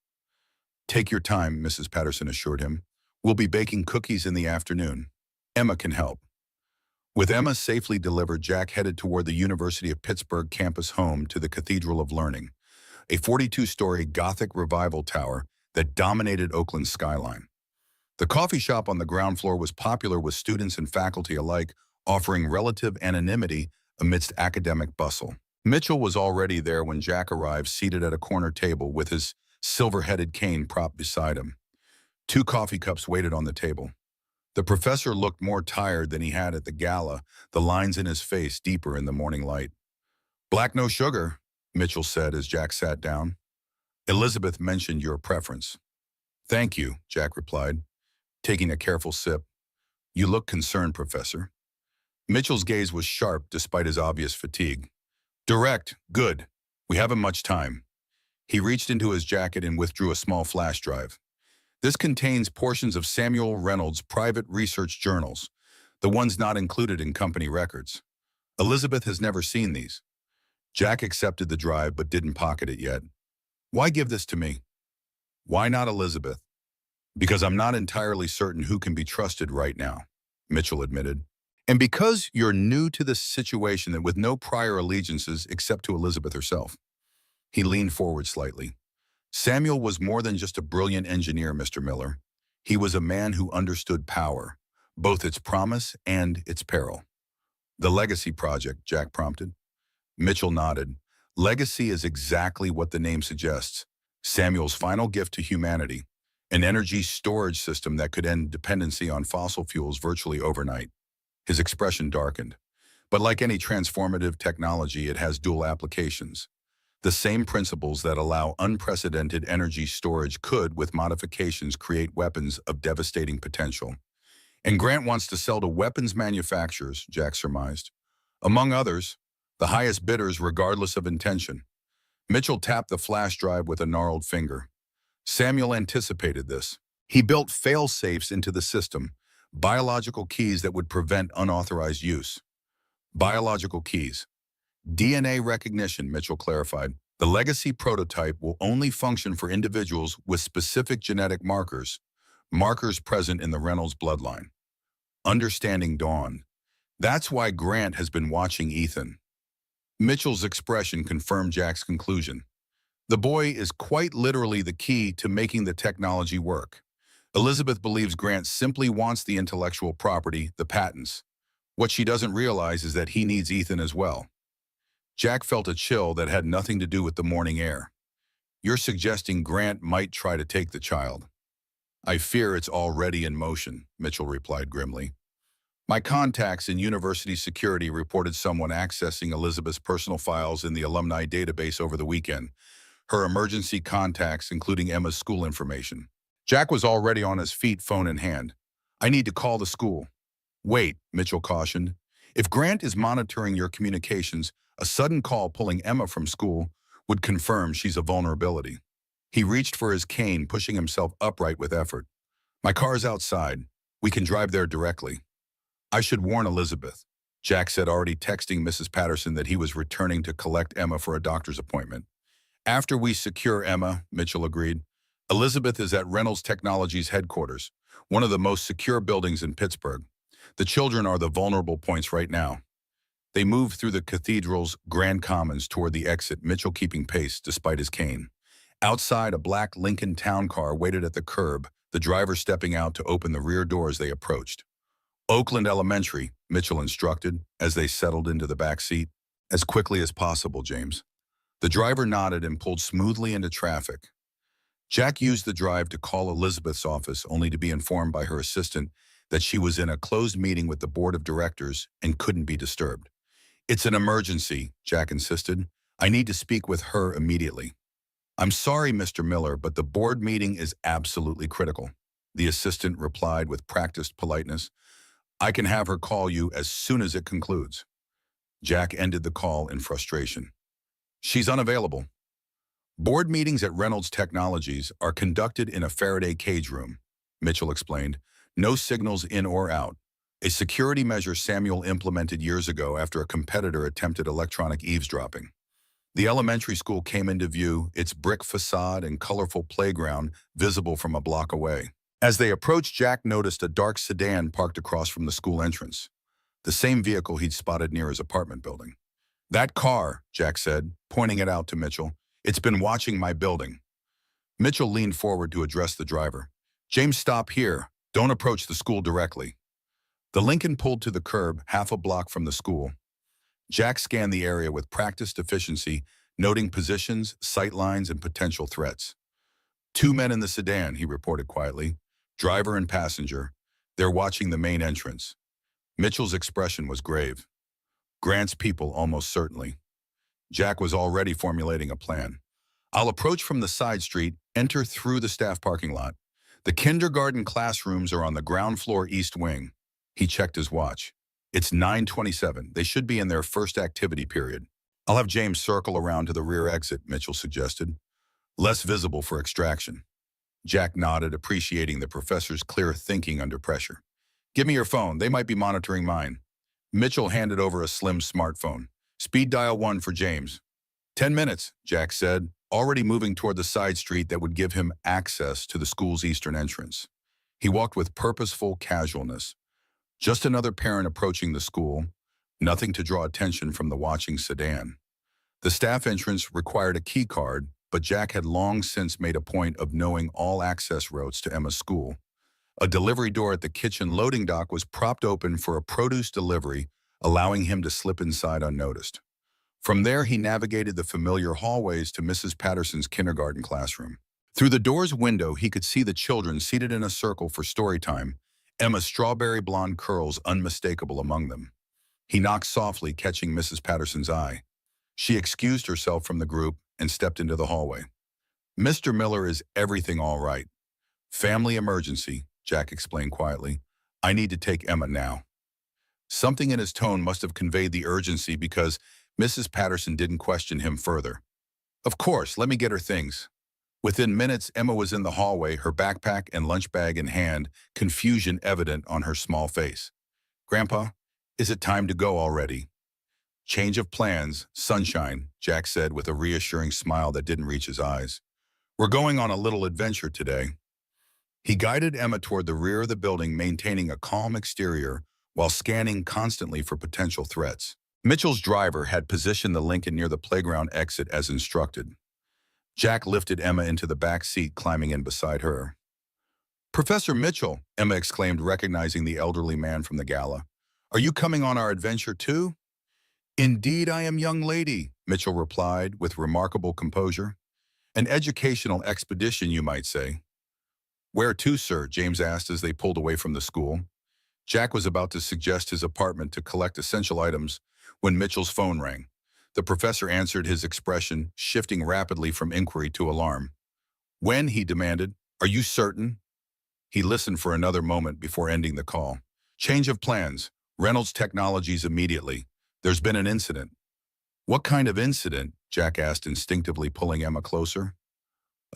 Take your time, Mrs. Patterson assured him. We'll be baking cookies in the afternoon. Emma can help. With Emma safely delivered, Jack headed toward the University of Pittsburgh campus home to the Cathedral of Learning, a 42-story Gothic revival tower that dominated Oakland's skyline. The coffee shop on the ground floor was popular with students and faculty alike, offering relative anonymity amidst academic bustle. Mitchell was already there when Jack arrived, seated at a corner table with his silver-headed cane propped beside him. 2 coffee cups waited on the table. The professor looked more tired than he had at the gala, the lines in his face deeper in the morning light. Black, no sugar, Mitchell said as Jack sat down. Elizabeth mentioned your preference. Thank you, Jack replied, taking a careful sip. You look concerned, Professor. Mitchell's gaze was sharp despite his obvious fatigue. Direct, good. We haven't much time. He reached into his jacket and withdrew a small flash drive. This contains portions of Samuel Reynolds' private research journals, the ones not included in company records. Elizabeth has never seen these. Jack accepted the drive but didn't pocket it yet. Why give this to me? Why not Elizabeth? Because I'm not entirely certain who can be trusted right now, Mitchell admitted. And because you're new to this situation and with no prior allegiances except to Elizabeth herself. He leaned forward slightly. Samuel was more than just a brilliant engineer, Mr. Miller. He was a man who understood power, both its promise and its peril. The Legacy Project, Jack prompted. Mitchell nodded. Legacy is exactly what the name suggests. Samuel's final gift to humanity, an energy storage system that could end dependency on fossil fuels virtually overnight. His expression darkened. But like any transformative technology, it has dual applications. The same principles that allow unprecedented energy storage could, with modifications, create weapons of devastating potential. And Grant wants to sell to weapons manufacturers, Jack surmised. Among others, the highest bidders regardless of intention. Mitchell tapped the flash drive with a gnarled finger. Samuel anticipated this. He built fail-safes into the system, biological keys that would prevent unauthorized use. Biological keys. DNA recognition, Mitchell clarified. The Legacy prototype will only function for individuals with specific genetic markers, markers present in the Reynolds bloodline. Understanding dawned. That's why Grant has been watching Ethan. Mitchell's expression confirmed Jack's conclusion. The boy is quite literally the key to making the technology work. Elizabeth believes Grant simply wants the intellectual property, the patents. What she doesn't realize is that he needs Ethan as well. Jack felt a chill that had nothing to do with the morning air. You're suggesting Grant might try to take the child. I fear it's already in motion, Mitchell replied grimly. My contacts in university security reported someone accessing Elizabeth's personal files in the alumni database over the weekend, her emergency contacts including Emma's school information. Jack was already on his feet, phone in hand. I need to call the school. Wait, Mitchell cautioned. If Grant is monitoring your communications, a sudden call pulling Emma from school would confirm she's a vulnerability. He reached for his cane, pushing himself upright with effort. My car's outside. We can drive there directly. I should warn Elizabeth. Jack said, already texting Mrs. Patterson that he was returning to collect Emma for a doctor's appointment. After we secure Emma, Mitchell agreed. Elizabeth is at Reynolds Technologies headquarters, one of the most secure buildings in Pittsburgh. The children are the vulnerable points right now. They moved through the cathedral's grand commons toward the exit, Mitchell keeping pace despite his cane. Outside, a black Lincoln town car waited at the curb, the driver stepping out to open the rear door as they approached. Oakland Elementary, Mitchell instructed as they settled into the back seat. As quickly as possible, James. The driver nodded and pulled smoothly into traffic. Jack used the drive to call Elizabeth's office, only to be informed by her assistant that she was in a closed meeting with the board of directors and couldn't be disturbed. It's an emergency, Jack insisted. I need to speak with her immediately. I'm sorry, Mr. Miller, but the board meeting is absolutely critical, the assistant replied with practiced politeness. I can have her call you as soon as it concludes. Jack ended the call in frustration. She's unavailable. Board meetings at Reynolds Technologies are conducted in a Faraday cage room, Mitchell explained. No signals in or out. A security measure Samuel implemented years ago after a competitor attempted electronic eavesdropping. The elementary school came into view, its brick facade and colorful playground visible from a block away. As they approached, Jack noticed a dark sedan parked across from the school entrance, the same vehicle he'd spotted near his apartment building. That car, Jack said, pointing it out to Mitchell. It's been watching my building. Mitchell leaned forward to address the driver. James, stop here. Don't approach the school directly. The Lincoln pulled to the curb, half a block from the school. Jack scanned the area with practiced efficiency, noting positions, sight lines, and potential threats. 2 men in the sedan, he reported quietly. Driver and passenger. They're watching the main entrance. Mitchell's expression was grave. Grant's people, almost certainly. Jack was already formulating a plan. I'll approach from the side street, enter through the staff parking lot. The kindergarten classrooms are on the ground floor east wing. He checked his watch. It's 9:27. They should be in their first activity period. I'll have James circle around to the rear exit, Mitchell suggested. Less visible for extraction. Jack nodded, appreciating the professor's clear thinking under pressure. Give me your phone. They might be monitoring mine. Mitchell handed over a slim smartphone. Speed dial 1 for James. 10 minutes, Jack said, already moving toward the side street that would give him access to the school's eastern entrance. He walked with purposeful casualness. Just another parent approaching the school, nothing to draw attention from the watching sedan. The staff entrance required a key card, but Jack had long since made a point of knowing all access routes to Emma's school. A delivery door at the kitchen loading dock was propped open for a produce delivery, allowing him to slip inside unnoticed. From there, he navigated the familiar hallways to Mrs. Patterson's kindergarten classroom. Through the door's window, he could see the children seated in a circle for story time, Emma's strawberry blonde curls unmistakable among them. He knocked softly, catching Mrs. Patterson's eye. She excused herself from the group and stepped into the hallway. "Mr. Miller, is everything all right?" "Family emergency," Jack explained quietly. "I need to take Emma now." Something in his tone must have conveyed the urgency because Mrs. Patterson didn't question him further. "Of course, let me get her things." Within minutes, Emma was in the hallway, her backpack and lunch bag in hand, confusion evident on her small face. "Grandpa, is it time to go already?" "Change of plans, sunshine," Jack said with a reassuring smile that didn't reach his eyes. "We're going on a little adventure today." He guided Emma toward the rear of the building, maintaining a calm exterior while scanning constantly for potential threats. Mitchell's driver had positioned the Lincoln near the playground exit as instructed. Jack lifted Emma into the back seat, climbing in beside her. "Professor Mitchell," Emma exclaimed, recognizing the elderly man from the gala. "Are you coming on our adventure too?" "Indeed I am, young lady," Mitchell replied with remarkable composure. "An educational expedition, you might say." "Where to, sir?" James asked as they pulled away from the school. Jack was about to suggest his apartment to collect essential items when Mitchell's phone rang. The professor answered, his expression shifting rapidly from inquiry to alarm. "When?" he demanded. "Are you certain?" He listened for another moment before ending the call. "Change of plans. Reynolds Technologies immediately. There's been an incident." "What kind of incident?" Jack asked, instinctively pulling Emma closer.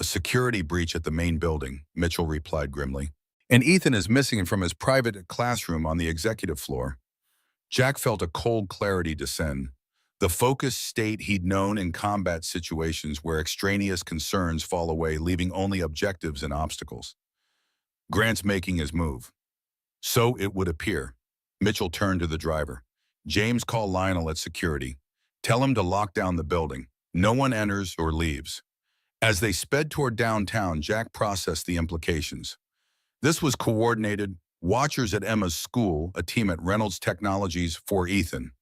"A security breach at the main building," Mitchell replied grimly. "And Ethan is missing from his private classroom on the executive floor." Jack felt a cold clarity descend. The focused state he'd known in combat situations where extraneous concerns fall away, leaving only objectives and obstacles. "Grant's making his move." "So it would appear." Mitchell turned to the driver. "James, call Lionel at security. Tell him to lock down the building. No one enters or leaves." As they sped toward downtown, Jack processed the implications. This was coordinated. Watchers at Emma's school, a team at Reynolds Technologies for Ethan.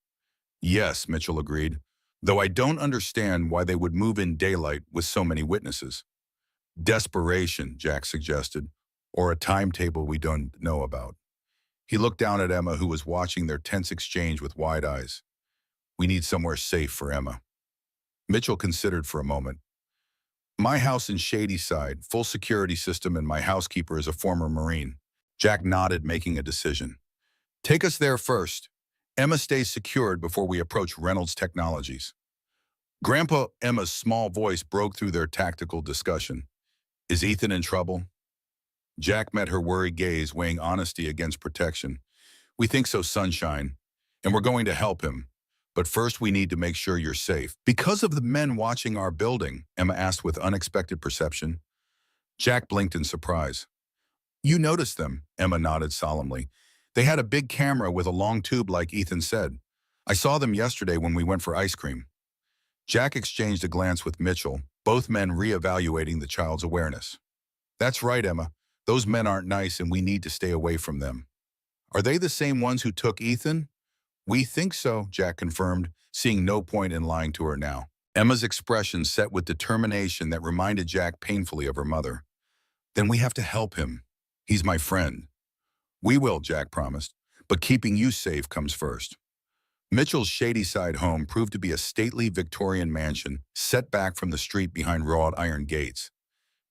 "Yes," Mitchell agreed, "though I don't understand why they would move in daylight with so many witnesses." "Desperation," Jack suggested, "or a timetable we don't know about." He looked down at Emma, who was watching their tense exchange with wide eyes. "We need somewhere safe for Emma." Mitchell considered for a moment. "My house in Shadyside, full security system, and my housekeeper is a former Marine." Jack nodded, making a decision. "Take us there first. Emma stays secured before we approach Reynolds Technologies." Grandpa, Emma's small voice broke through their tactical discussion. "Is Ethan in trouble?" Jack met her worried gaze, weighing honesty against protection. "We think so, sunshine, and we're going to help him. But first we need to make sure you're safe." "Because of the men watching our building?" Emma asked with unexpected perception. Jack blinked in surprise. "You noticed them," Emma nodded solemnly. "They had a big camera with a long tube like Ethan said. I saw them yesterday when we went for ice cream." Jack exchanged a glance with Mitchell, both men reevaluating the child's awareness. "That's right, Emma. Those men aren't nice and we need to stay away from them." "Are they the same ones who took Ethan?" "We think so," Jack confirmed, seeing no point in lying to her now. Emma's expression set with determination that reminded Jack painfully of her mother. "Then we have to help him. He's my friend." "We will," Jack promised, "but keeping you safe comes first." Mitchell's Shadyside home proved to be a stately Victorian mansion set back from the street behind wrought iron gates.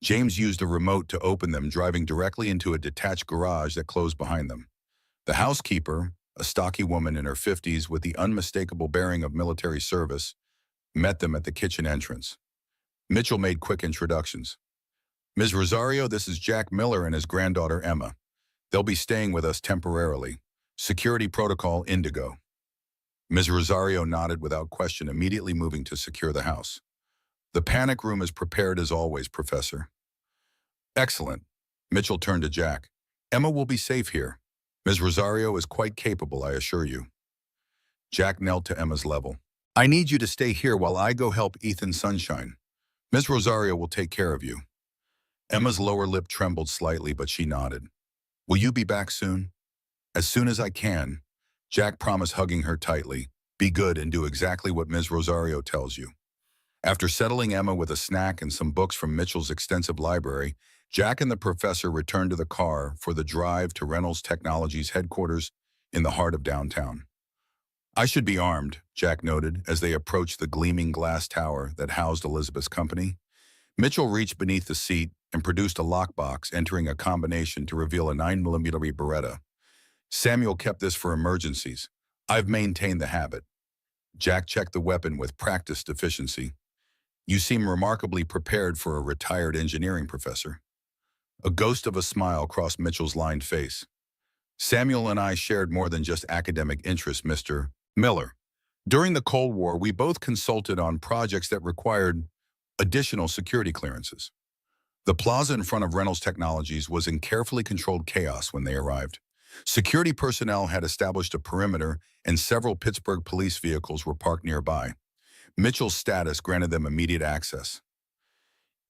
James used a remote to open them, driving directly into a detached garage that closed behind them. The housekeeper, a stocky woman in her 50s with the unmistakable bearing of military service, met them at the kitchen entrance. Mitchell made quick introductions. "Ms. Rosario, this is Jack Miller and his granddaughter Emma. They'll be staying with us temporarily. Security protocol Indigo." Ms. Rosario nodded without question, immediately moving to secure the house. The panic room is prepared as always, Professor. Excellent. Mitchell turned to Jack. Emma will be safe here. Ms. Rosario is quite capable, I assure you. Jack knelt to Emma's level. I need you to stay here while I go help Ethan Sunshine. Ms. Rosario will take care of you. Emma's lower lip trembled slightly, but she nodded. Will you be back soon? As soon as I can. Jack promised, hugging her tightly. Be good and do exactly what Ms. Rosario tells you. After settling Emma with a snack and some books from Mitchell's extensive library, Jack and the professor returned to the car for the drive to Reynolds Technologies headquarters in the heart of downtown. I should be armed, Jack noted as they approached the gleaming glass tower that housed Elizabeth's company. Mitchell reached beneath the seat and produced a lockbox, entering a combination to reveal a 9mm Beretta. Samuel kept this for emergencies. I've maintained the habit. Jack checked the weapon with practiced efficiency. You seem remarkably prepared for a retired engineering professor. A ghost of a smile crossed Mitchell's lined face. Samuel and I shared more than just academic interests, Mr. Miller. During the Cold War, we both consulted on projects that required additional security clearances. The plaza in front of Reynolds Technologies was in carefully controlled chaos when they arrived. Security personnel had established a perimeter, and several Pittsburgh police vehicles were parked nearby. Mitchell's status granted them immediate access.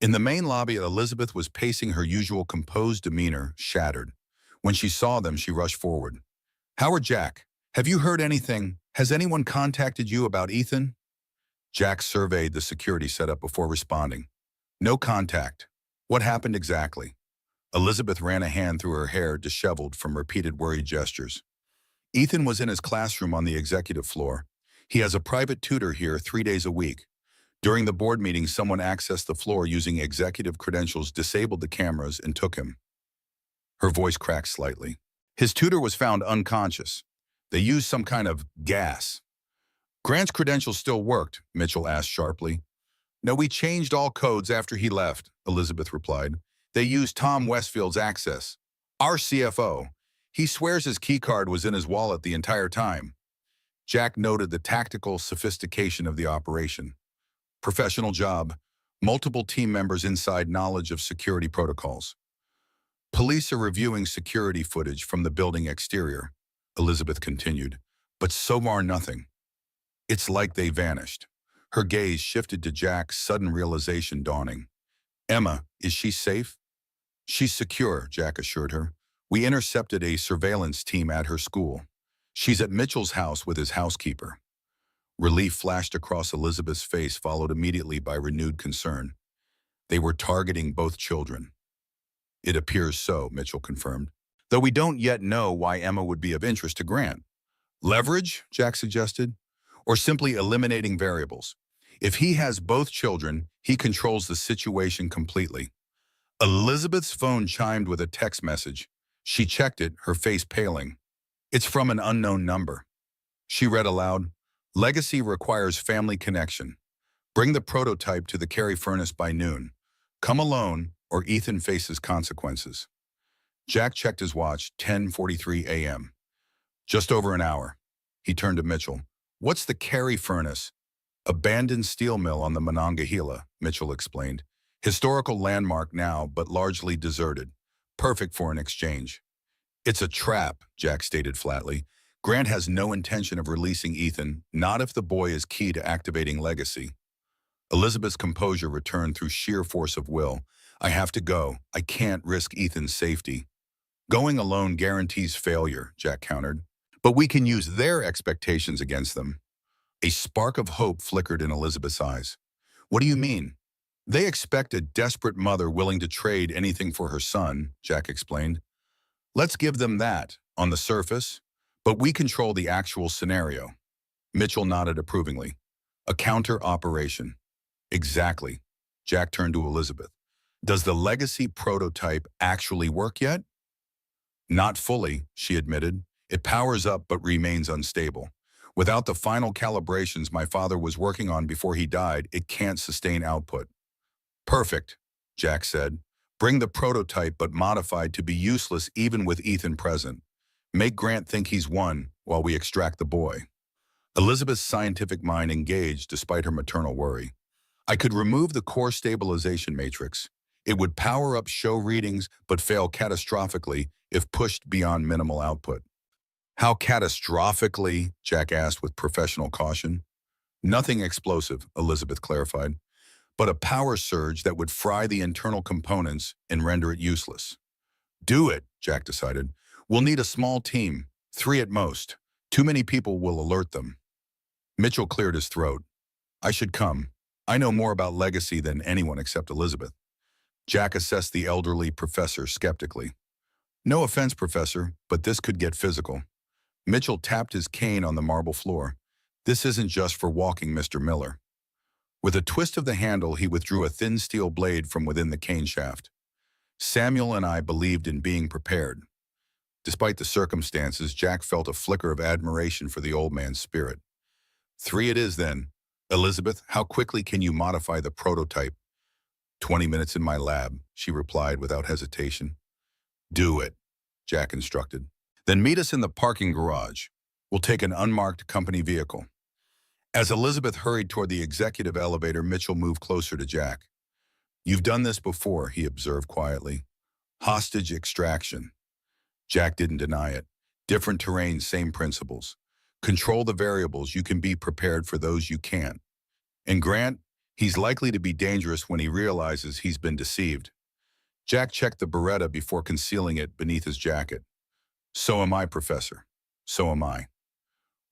In the main lobby, Elizabeth was pacing, her usual composed demeanor shattered. When she saw them, she rushed forward. Howard, Jack, have you heard anything? Has anyone contacted you about Ethan? Jack surveyed the security setup before responding. No contact. What happened exactly? Elizabeth ran a hand through her hair, disheveled from repeated worried gestures. Ethan was in his classroom on the executive floor. He has a private tutor here 3 days a week. During the board meeting, someone accessed the floor using executive credentials, disabled the cameras, and took him. Her voice cracked slightly. His tutor was found unconscious. They used some kind of gas. Grant's credentials still worked, Mitchell asked sharply. No, we changed all codes after he left, Elizabeth replied. They used Tom Westfield's access. Our CFO. He swears his keycard was in his wallet the entire time. Jack noted the tactical sophistication of the operation. Professional job. Multiple team members inside knowledge of security protocols. Police are reviewing security footage from the building exterior, Elizabeth continued, but so far nothing. It's like they vanished. Her gaze shifted to Jack's, sudden realization dawning. Emma, is she safe? She's secure, Jack assured her. We intercepted a surveillance team at her school. She's at Mitchell's house with his housekeeper. Relief flashed across Elizabeth's face, followed immediately by renewed concern. They were targeting both children. It appears so, Mitchell confirmed, though we don't yet know why Emma would be of interest to Grant. Leverage, Jack suggested, or simply eliminating variables. If he has both children, he controls the situation completely. Elizabeth's phone chimed with a text message. She checked it, her face paling. It's from an unknown number. She read aloud, Legacy requires family connection. Bring the prototype to the Carey furnace by noon. Come alone, or Ethan faces consequences. Jack checked his watch, 10:43 a.m. Just over an hour. He turned to Mitchell. What's the Carey furnace? Abandoned steel mill on the Monongahela, Mitchell explained. Historical landmark now, but largely deserted. Perfect for an exchange. It's a trap, Jack stated flatly. Grant has no intention of releasing Ethan, not if the boy is key to activating Legacy. Elizabeth's composure returned through sheer force of will. I have to go. I can't risk Ethan's safety. Going alone guarantees failure, Jack countered. But we can use their expectations against them. A spark of hope flickered in Elizabeth's eyes. What do you mean? They expect a desperate mother willing to trade anything for her son, Jack explained. Let's give them that, on the surface, but we control the actual scenario. Mitchell nodded approvingly. A counter-operation. Exactly. Jack turned to Elizabeth. Does the Legacy prototype actually work yet? Not fully, she admitted. It powers up but remains unstable. Without the final calibrations my father was working on before he died, it can't sustain output. Perfect, Jack said. Bring the prototype but modified to be useless even with Ethan present. Make Grant think he's won while we extract the boy. Elizabeth's scientific mind engaged despite her maternal worry. I could remove the core stabilization matrix. It would power up show readings but fail catastrophically if pushed beyond minimal output. How catastrophically? Jack asked with professional caution. Nothing explosive, Elizabeth clarified, but a power surge that would fry the internal components and render it useless. Do it, Jack decided. We'll need a small team, 3 at most. Too many people will alert them. Mitchell cleared his throat. I should come. I know more about legacy than anyone except Elizabeth. Jack assessed the elderly professor skeptically. No offense, Professor, but this could get physical. Mitchell tapped his cane on the marble floor. This isn't just for walking, Mr. Miller. With a twist of the handle, he withdrew a thin steel blade from within the cane shaft. Samuel and I believed in being prepared. Despite the circumstances, Jack felt a flicker of admiration for the old man's spirit. 3 it is then. Elizabeth, how quickly can you modify the prototype? 20 minutes in my lab, she replied without hesitation. Do it, Jack instructed. Then meet us in the parking garage. We'll take an unmarked company vehicle. As Elizabeth hurried toward the executive elevator, Mitchell moved closer to Jack. You've done this before, he observed quietly. Hostage extraction. Jack didn't deny it. Different terrain, same principles. Control the variables. You can be prepared for those you can't. And Grant, he's likely to be dangerous when he realizes he's been deceived. Jack checked the Beretta before concealing it beneath his jacket. So am I, Professor. So am I.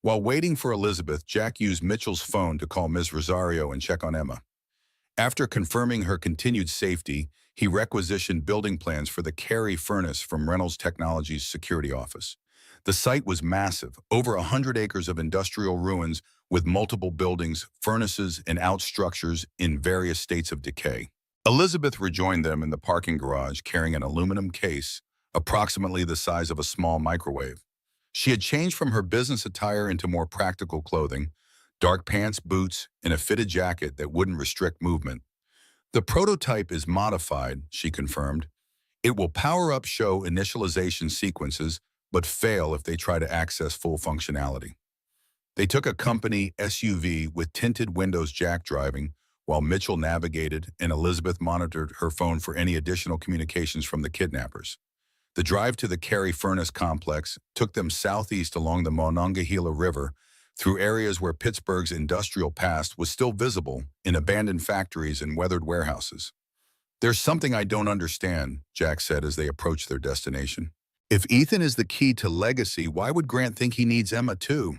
While waiting for Elizabeth, Jack used Mitchell's phone to call Ms. Rosario and check on Emma. After confirming her continued safety, he requisitioned building plans for the Carey furnace from Reynolds Technologies' security office. The site was massive, over 100 acres of industrial ruins with multiple buildings, furnaces, and outstructures in various states of decay. Elizabeth rejoined them in the parking garage carrying an aluminum case, approximately the size of a small microwave. She had changed from her business attire into more practical clothing, dark pants, boots, and a fitted jacket that wouldn't restrict movement. The prototype is modified, she confirmed. It will power up show initialization sequences, but fail if they try to access full functionality. They took a company SUV with tinted windows, Jack driving, while Mitchell navigated and Elizabeth monitored her phone for any additional communications from the kidnappers. The drive to the Carey Furnace complex took them southeast along the Monongahela River through areas where Pittsburgh's industrial past was still visible in abandoned factories and weathered warehouses. There's something I don't understand, Jack said as they approached their destination. If Ethan is the key to legacy, why would Grant think he needs Emma too?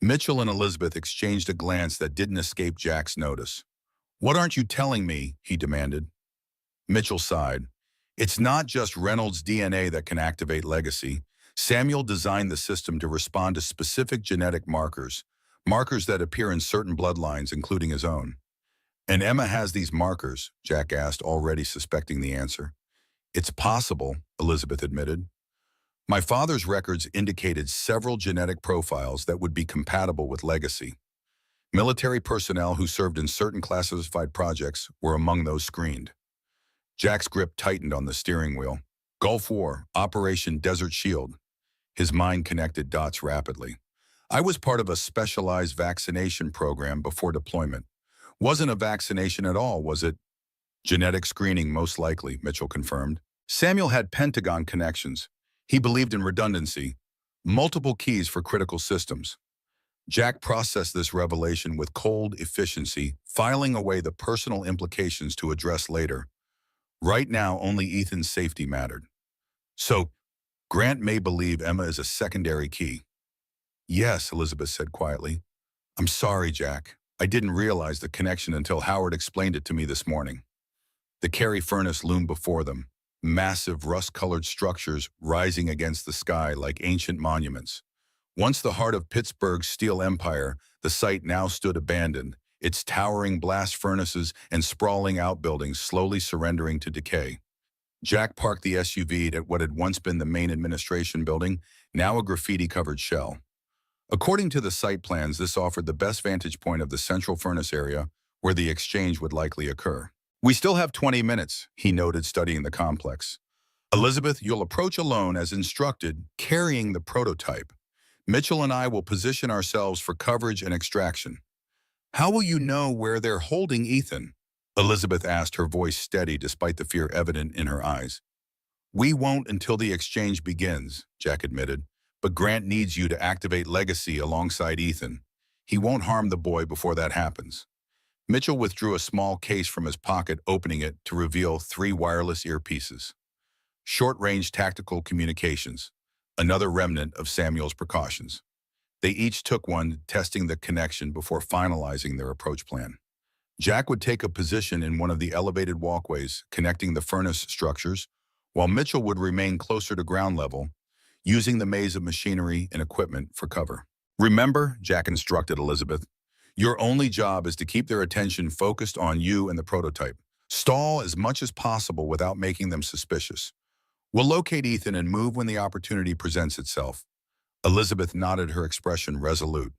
Mitchell and Elizabeth exchanged a glance that didn't escape Jack's notice. What aren't you telling me? He demanded. Mitchell sighed. It's not just Reynolds' DNA that can activate legacy. Samuel designed the system to respond to specific genetic markers, markers that appear in certain bloodlines, including his own. And Emma has these markers, Jack asked, already suspecting the answer. It's possible, Elizabeth admitted. My father's records indicated several genetic profiles that would be compatible with legacy. Military personnel who served in certain classified projects were among those screened. Jack's grip tightened on the steering wheel. Gulf War, Operation Desert Shield. His mind connected dots rapidly. I was part of a specialized vaccination program before deployment. Wasn't a vaccination at all, was it? Genetic screening, most likely, Mitchell confirmed. Samuel had Pentagon connections. He believed in redundancy, multiple keys for critical systems. Jack processed this revelation with cold efficiency, filing away the personal implications to address later. Right now, only Ethan's safety mattered. So, Grant may believe Emma is a secondary key. Yes, Elizabeth said quietly. I'm sorry, Jack. I didn't realize the connection until Howard explained it to me this morning. The Carey furnace loomed before them, massive rust-colored structures rising against the sky like ancient monuments. Once the heart of Pittsburgh's steel empire, the site now stood abandoned, its towering blast furnaces and sprawling outbuildings slowly surrendering to decay. Jack parked the SUV at what had once been the main administration building, now a graffiti-covered shell. According to the site plans, this offered the best vantage point of the central furnace area where the exchange would likely occur. We still have 20 minutes, he noted, studying the complex. Elizabeth, you'll approach alone as instructed, carrying the prototype. Mitchell and I will position ourselves for coverage and extraction. How will you know where they're holding Ethan? Elizabeth asked, her voice steady despite the fear evident in her eyes. We won't until the exchange begins, Jack admitted, but Grant needs you to activate Legacy alongside Ethan. He won't harm the boy before that happens. Mitchell withdrew a small case from his pocket, opening it to reveal 3 wireless earpieces. Short-range tactical communications, another remnant of Samuel's precautions. They each took one, testing the connection before finalizing their approach plan. Jack would take a position in one of the elevated walkways connecting the furnace structures, while Mitchell would remain closer to ground level, using the maze of machinery and equipment for cover. Remember, Jack instructed Elizabeth, your only job is to keep their attention focused on you and the prototype. Stall as much as possible without making them suspicious. We'll locate Ethan and move when the opportunity presents itself. Elizabeth nodded, her expression resolute.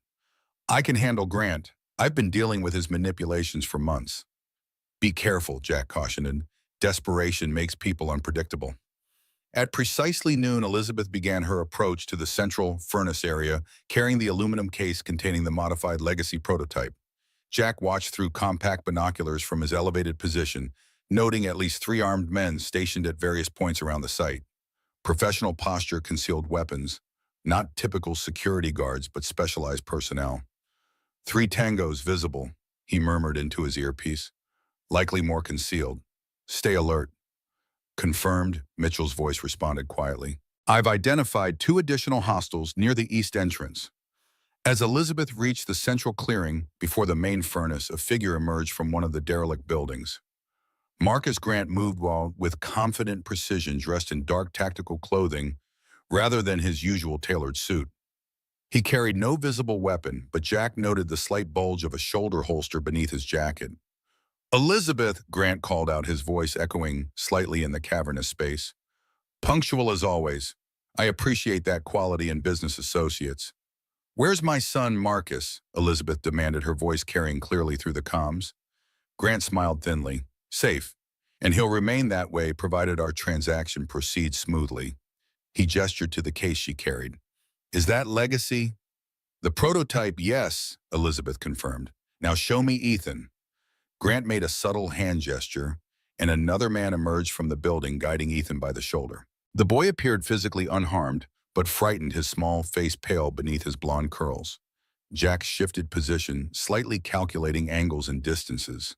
I can handle Grant. I've been dealing with his manipulations for months. Be careful, Jack cautioned. Desperation makes people unpredictable. At precisely noon, Elizabeth began her approach to the central furnace area, carrying the aluminum case containing the modified Legacy prototype. Jack watched through compact binoculars from his elevated position, noting at least 3 armed men stationed at various points around the site. Professional posture concealed weapons, not typical security guards, but specialized personnel. 3 tangos visible, he murmured into his earpiece. Likely more concealed. Stay alert. Confirmed, Mitchell's voice responded quietly. I've identified 2 additional hostiles near the east entrance. As Elizabeth reached the central clearing before the main furnace, a figure emerged from one of the derelict buildings. Marcus Grant moved with confident precision, dressed in dark tactical clothing rather than his usual tailored suit. He carried no visible weapon, but Jack noted the slight bulge of a shoulder holster beneath his jacket. Elizabeth, Grant called out, his voice echoing slightly in the cavernous space. Punctual as always. I appreciate that quality in business associates. Where's my son, Marcus? Elizabeth demanded, her voice carrying clearly through the comms. Grant smiled thinly. Safe. And he'll remain that way provided our transaction proceeds smoothly. He gestured to the case she carried. Is that Legacy? The prototype, yes, Elizabeth confirmed. Now show me Ethan. Grant made a subtle hand gesture, and another man emerged from the building, guiding Ethan by the shoulder. The boy appeared physically unharmed, but frightened, his small face pale beneath his blonde curls. Jack shifted position, slightly calculating angles and distances.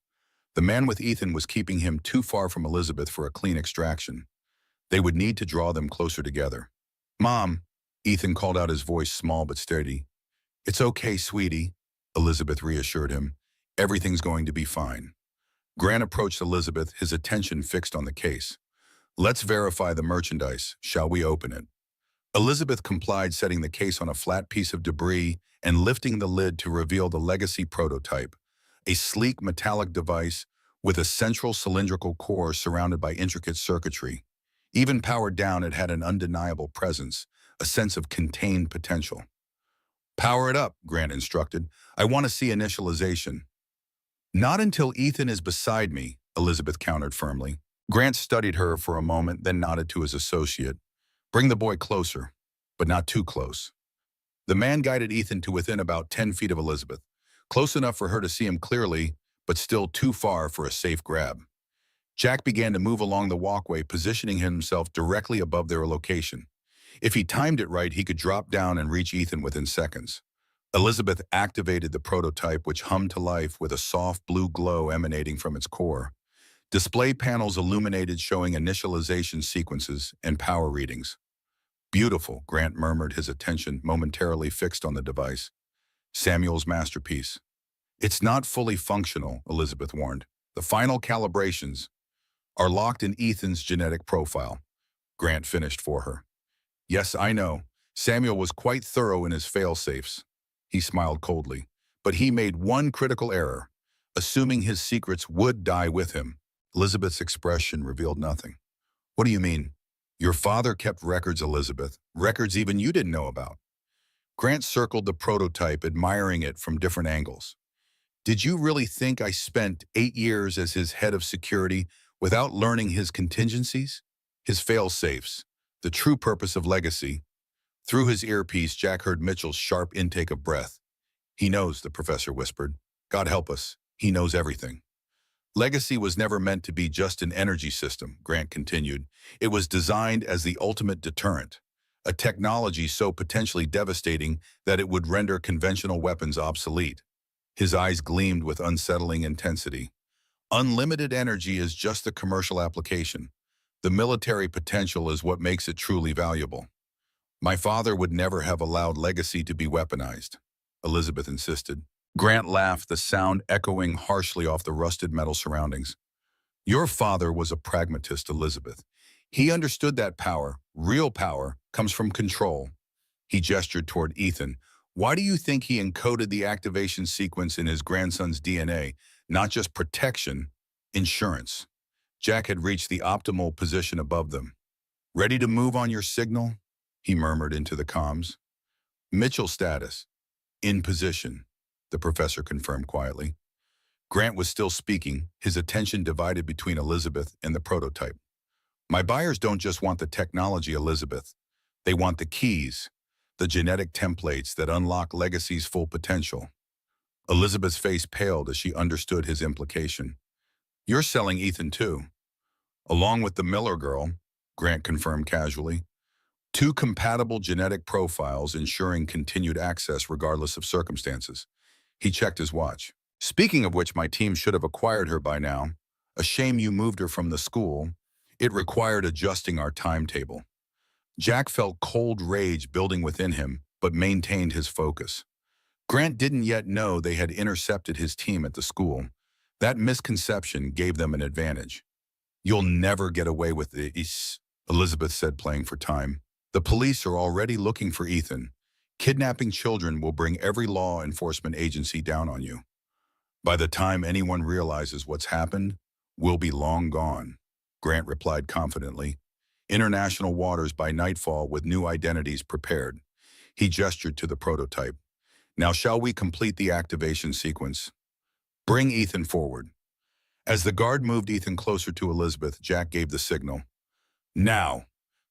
The man with Ethan was keeping him too far from Elizabeth for a clean extraction. They would need to draw them closer together. Mom, Ethan called out, his voice small but steady. It's okay, sweetie, Elizabeth reassured him. Everything's going to be fine. Grant approached Elizabeth, his attention fixed on the case. Let's verify the merchandise. Shall we open it? Elizabeth complied, setting the case on a flat piece of debris and lifting the lid to reveal the Legacy prototype, a sleek metallic device with a central cylindrical core surrounded by intricate circuitry. Even powered down, it had an undeniable presence, a sense of contained potential. Power it up, Grant instructed. I want to see initialization. Not until Ethan is beside me, Elizabeth countered firmly. Grant studied her for a moment, then nodded to his associate. Bring the boy closer, but not too close. The man guided Ethan to within about 10 feet of Elizabeth, close enough for her to see him clearly, but still too far for a safe grab. Jack began to move along the walkway, positioning himself directly above their location. If he timed it right, he could drop down and reach Ethan within seconds. Elizabeth activated the prototype, which hummed to life with a soft blue glow emanating from its core. Display panels illuminated, showing initialization sequences and power readings. Beautiful, Grant murmured, his attention momentarily fixed on the device. Samuel's masterpiece. It's not fully functional, Elizabeth warned. The final calibrations are locked in Ethan's genetic profile. Grant finished for her. Yes, I know. Samuel was quite thorough in his fail-safes. He smiled coldly. But he made one critical error, assuming his secrets would die with him. Elizabeth's expression revealed nothing. What do you mean? Your father kept records, Elizabeth. Records even you didn't know about. Grant circled the prototype, admiring it from different angles. Did you really think I spent 8 years as his head of security without learning his contingencies? His fail-safes, the true purpose of Legacy? Through his earpiece, Jack heard Mitchell's sharp intake of breath. He knows, the professor whispered. God help us. He knows everything. Legacy was never meant to be just an energy system, Grant continued. It was designed as the ultimate deterrent, a technology so potentially devastating that it would render conventional weapons obsolete. His eyes gleamed with unsettling intensity. Unlimited energy is just the commercial application. The military potential is what makes it truly valuable. My father would never have allowed legacy to be weaponized, Elizabeth insisted. Grant laughed, the sound echoing harshly off the rusted metal surroundings. Your father was a pragmatist, Elizabeth. He understood that power, real power, comes from control. He gestured toward Ethan. Why do you think he encoded the activation sequence in his grandson's DNA? Not just protection, insurance. Jack had reached the optimal position above them. Ready to move on your signal? He murmured into the comms. Mitchell status. In position, the professor confirmed quietly. Grant was still speaking, his attention divided between Elizabeth and the prototype. My buyers don't just want the technology, Elizabeth. They want the keys, the genetic templates that unlock Legacy's full potential. Elizabeth's face paled as she understood his implication. You're selling Ethan too. Along with the Miller girl, Grant confirmed casually. Two compatible genetic profiles ensuring continued access regardless of circumstances. He checked his watch. Speaking of which, my team should have acquired her by now. A shame you moved her from the school. It required adjusting our timetable. Jack felt cold rage building within him, but maintained his focus. Grant didn't yet know they had intercepted his team at the school. That misconception gave them an advantage. You'll never get away with this, Elizabeth said, playing for time. The police are already looking for Ethan. Kidnapping children will bring every law enforcement agency down on you. By the time anyone realizes what's happened, we'll be long gone, Grant replied confidently. International waters by nightfall with new identities prepared. He gestured to the prototype. Now shall we complete the activation sequence? Bring Ethan forward. As the guard moved Ethan closer to Elizabeth, Jack gave the signal. Now!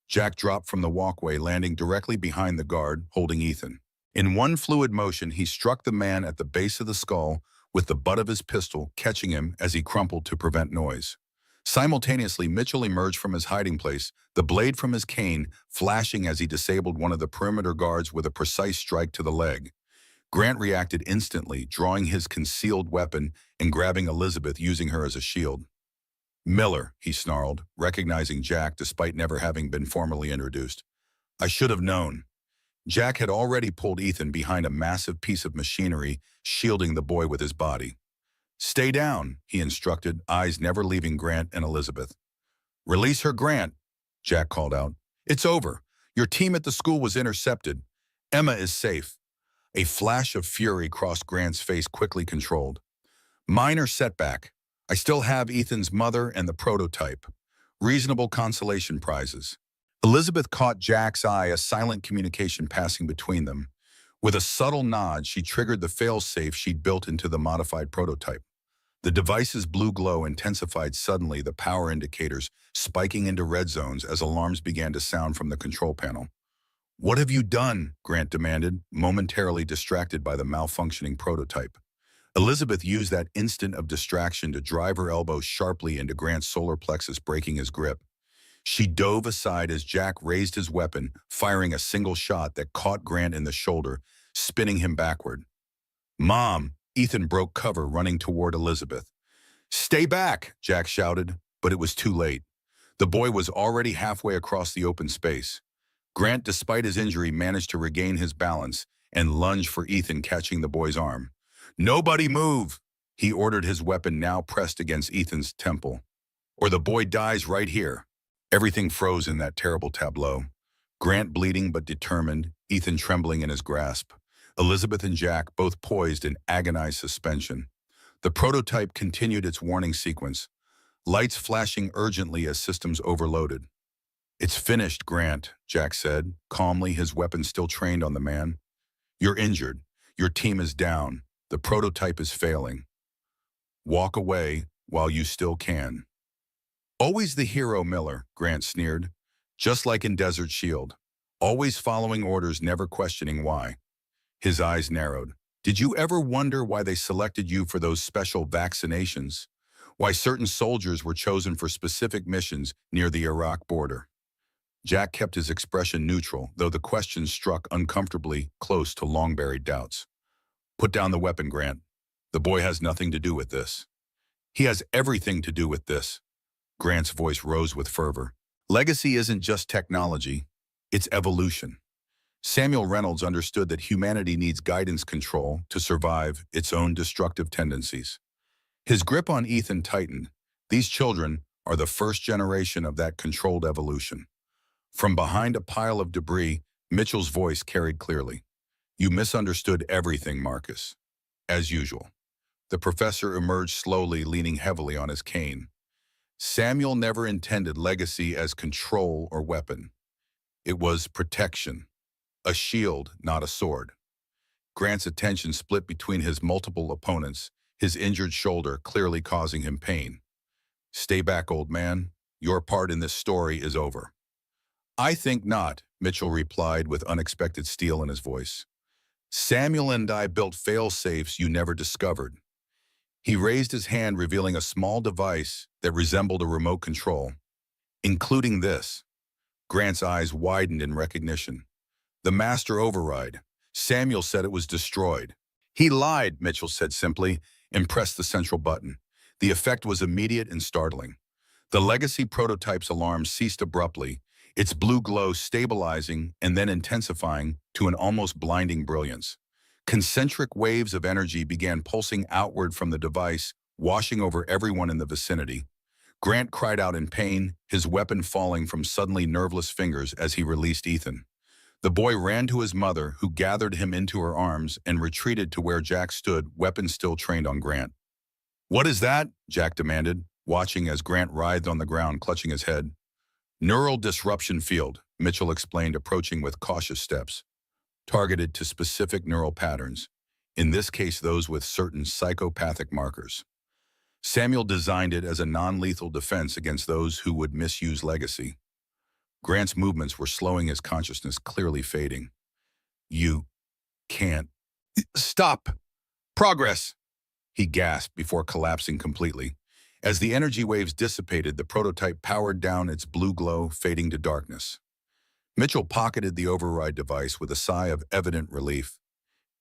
Jack dropped from the walkway, landing directly behind the guard, holding Ethan. In one fluid motion, he struck the man at the base of the skull with the butt of his pistol, catching him as he crumpled to prevent noise. Simultaneously, Mitchell emerged from his hiding place, the blade from his cane flashing as he disabled one of the perimeter guards with a precise strike to the leg. Grant reacted instantly, drawing his concealed weapon and grabbing Elizabeth, using her as a shield. Miller, he snarled, recognizing Jack despite never having been formally introduced. I should have known. Jack had already pulled Ethan behind a massive piece of machinery, shielding the boy with his body. Stay down, he instructed, eyes never leaving Grant and Elizabeth. Release her, Grant, Jack called out. It's over. Your team at the school was intercepted. Emma is safe. A flash of fury crossed Grant's face, quickly controlled. Minor setback. I still have Ethan's mother and the prototype. Reasonable consolation prizes. Elizabeth caught Jack's eye, a silent communication passing between them. With a subtle nod, she triggered the fail-safe she'd built into the modified prototype. The device's blue glow intensified suddenly, the power indicators spiking into red zones as alarms began to sound from the control panel. What have you done? Grant demanded, momentarily distracted by the malfunctioning prototype. Elizabeth used that instant of distraction to drive her elbow sharply into Grant's solar plexus, breaking his grip. She dove aside as Jack raised his weapon, firing a single shot that caught Grant in the shoulder, spinning him backward. Mom! Ethan broke cover, running toward Elizabeth. Stay back! Jack shouted, but it was too late. The boy was already halfway across the open space. Grant, despite his injury, managed to regain his balance and lunged for Ethan, catching the boy's arm. Nobody move! He ordered, his weapon now pressed against Ethan's temple. Or the boy dies right here. Everything froze in that terrible tableau. Grant bleeding but determined, Ethan trembling in his grasp. Elizabeth and Jack both poised in agonized suspension. The prototype continued its warning sequence, lights flashing urgently as systems overloaded. It's finished, Grant, Jack said, calmly, his weapon still trained on the man. You're injured. Your team is down. The prototype is failing. Walk away while you still can. Always the hero, Miller, Grant sneered. Just like in Desert Shield. always following orders, never questioning why. His eyes narrowed. Did you ever wonder why they selected you for those special vaccinations? Why certain soldiers were chosen for specific missions near the Iraq border? Jack kept his expression neutral, though the question struck uncomfortably close to long-buried doubts. Put down the weapon, Grant. The boy has nothing to do with this. He has everything to do with this. Grant's voice rose with fervor. Legacy isn't just technology, it's evolution. Samuel Reynolds understood that humanity needs guidance control to survive its own destructive tendencies. His grip on Ethan tightened. These children are the first generation of that controlled evolution. From behind a pile of debris, Mitchell's voice carried clearly. You misunderstood everything, Marcus. As usual. The professor emerged slowly, leaning heavily on his cane. Samuel never intended legacy as control or weapon. It was protection. A shield, not a sword. Grant's attention split between his multiple opponents, his injured shoulder clearly causing him pain. Stay back, old man. Your part in this story is over. I think not, Mitchell replied with unexpected steel in his voice. Samuel and I built fail-safes you never discovered. He raised his hand, revealing a small device that resembled a remote control, including this. Grant's eyes widened in recognition. The master override. Samuel said it was destroyed. He lied, Mitchell said simply, and pressed the central button. The effect was immediate and startling. The legacy prototype's alarm ceased abruptly, its blue glow stabilizing and then intensifying to an almost blinding brilliance. Concentric waves of energy began pulsing outward from the device, washing over everyone in the vicinity. Grant cried out in pain, his weapon falling from suddenly nerveless fingers as he released Ethan. The boy ran to his mother, who gathered him into her arms and retreated to where Jack stood, weapon still trained on Grant. What is that? Jack demanded, watching as Grant writhed on the ground, clutching his head. Neural disruption field, Mitchell explained, approaching with cautious steps. Targeted to specific neural patterns, in this case those with certain psychopathic markers. Samuel designed it as a non-lethal defense against those who would misuse legacy. Grant's movements were slowing, his consciousness clearly fading. You can't. Stop! Progress! He gasped before collapsing completely. As the energy waves dissipated, the prototype powered down, its blue glow fading to darkness. Mitchell pocketed the override device with a sigh of evident relief.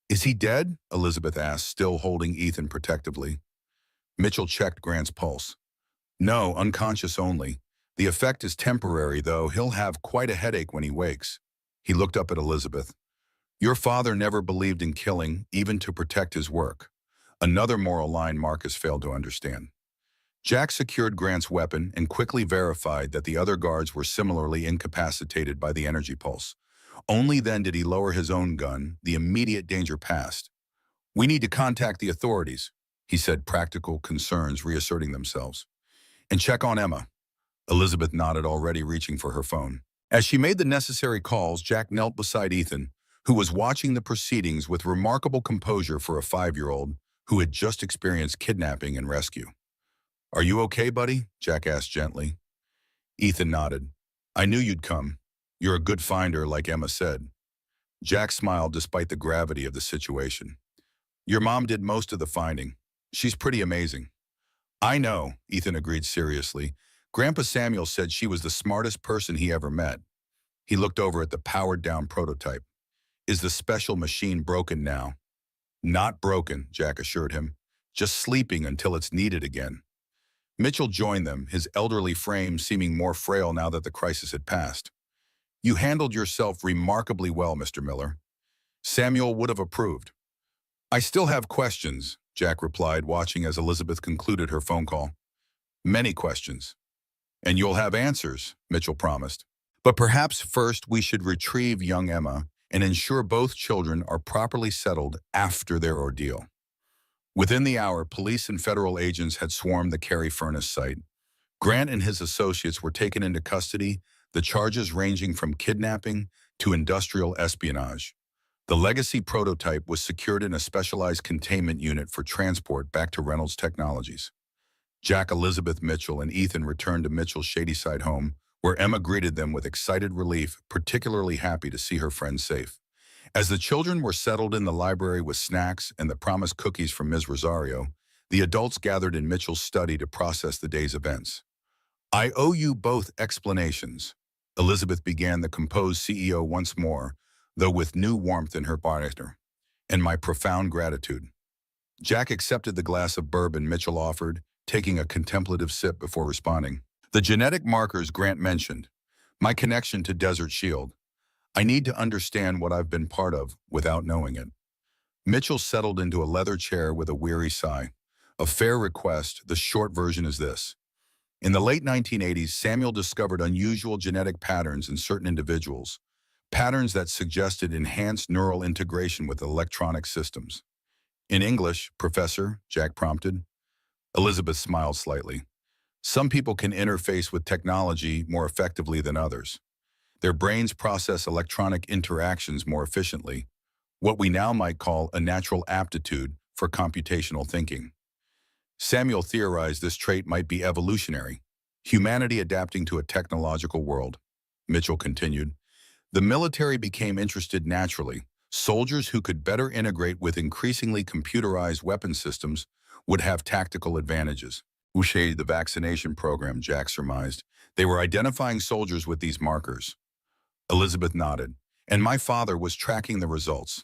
Is he dead? Elizabeth asked, still holding Ethan protectively. Mitchell checked Grant's pulse. No, unconscious only. The effect is temporary, though. He'll have quite a headache when he wakes. He looked up at Elizabeth. Your father never believed in killing, even to protect his work. Another moral line Marcus failed to understand. Jack secured Grant's weapon and quickly verified that the other guards were similarly incapacitated by the energy pulse. Only then did he lower his own gun, the immediate danger past. We need to contact the authorities, he said, practical concerns reasserting themselves. And check on Emma. Elizabeth nodded, already reaching for her phone. As she made the necessary calls, Jack knelt beside Ethan, who was watching the proceedings with remarkable composure for a 5-year-old who had just experienced kidnapping and rescue. Are you okay, buddy? Jack asked gently. Ethan nodded. I knew you'd come. You're a good finder, like Emma said. Jack smiled despite the gravity of the situation. Your mom did most of the finding. She's pretty amazing. I know, Ethan agreed seriously. Grandpa Samuel said she was the smartest person he ever met. He looked over at the powered-down prototype. Is the special machine broken now? Not broken, Jack assured him. Just sleeping until it's needed again. Mitchell joined them, his elderly frame seeming more frail now that the crisis had passed. You handled yourself remarkably well, Mr. Miller. Samuel would have approved. I still have questions, Jack replied, watching as Elizabeth concluded her phone call. Many questions. And you'll have answers, Mitchell promised. But perhaps first we should retrieve young Emma and ensure both children are properly settled after their ordeal. Within the hour, police and federal agents had swarmed the Carey Furnace site. Grant and his associates were taken into custody, the charges ranging from kidnapping to industrial espionage. The legacy prototype was secured in a specialized containment unit for transport back to Reynolds Technologies. Jack, Elizabeth, Mitchell, and Ethan returned to Mitchell's Shadyside home, where Emma greeted them with excited relief, particularly happy to see her friends safe. As the children were settled in the library with snacks and the promised cookies from Ms. Rosario, the adults gathered in Mitchell's study to process the day's events. "I owe you both explanations," Elizabeth began, the composed CEO once more, though with new warmth in her partner, "and my profound gratitude." Jack accepted the glass of bourbon Mitchell offered, taking a contemplative sip before responding. "The genetic markers Grant mentioned. My connection to Desert Shield. I need to understand what I've been part of without knowing it." Mitchell settled into a leather chair with a weary sigh. "A fair request, the short version is this. In the late 1980s, Samuel discovered unusual genetic patterns in certain individuals, patterns that suggested enhanced neural integration with electronic systems." "In English, Professor," Jack prompted. Elizabeth smiled slightly. "Some people can interface with technology more effectively than others. Their brains process electronic interactions more efficiently, what we now might call a natural aptitude for computational thinking. Samuel theorized this trait might be evolutionary, humanity adapting to a technological world." Mitchell continued. "The military became interested naturally. Soldiers who could better integrate with increasingly computerized weapon systems would have tactical advantages." "Uche, the vaccination program," Jack surmised. "They were identifying soldiers with these markers." Elizabeth nodded. "And my father was tracking the results.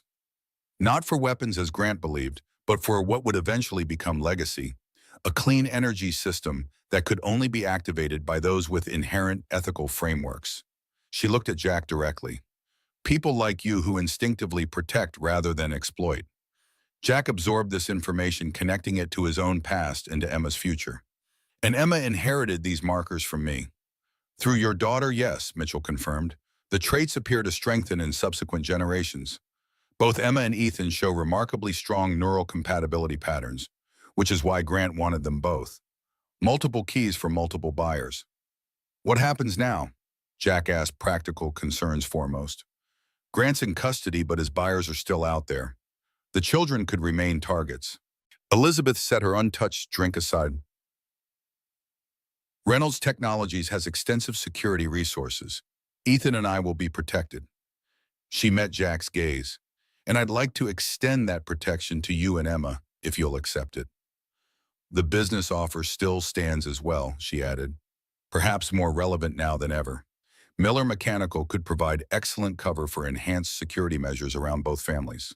Not for weapons as Grant believed, but for what would eventually become legacy, a clean energy system that could only be activated by those with inherent ethical frameworks." She looked at Jack directly. "People like you who instinctively protect rather than exploit." Jack absorbed this information, connecting it to his own past and to Emma's future. "And Emma inherited these markers from me." "Through your daughter, yes," Mitchell confirmed. "The traits appear to strengthen in subsequent generations. Both Emma and Ethan show remarkably strong neural compatibility patterns, which is why Grant wanted them both. Multiple keys for multiple buyers." "What happens now?" Jack asked, practical concerns foremost. "Grant's in custody, but his buyers are still out there. The children could remain targets." Elizabeth set her untouched drink aside. "Reynolds Technologies has extensive security resources. Ethan and I will be protected." She met Jack's gaze. "And I'd like to extend that protection to you and Emma, if you'll accept it." "The business offer still stands as well," she added, "perhaps more relevant now than ever. Miller Mechanical could provide excellent cover for enhanced security measures around both families."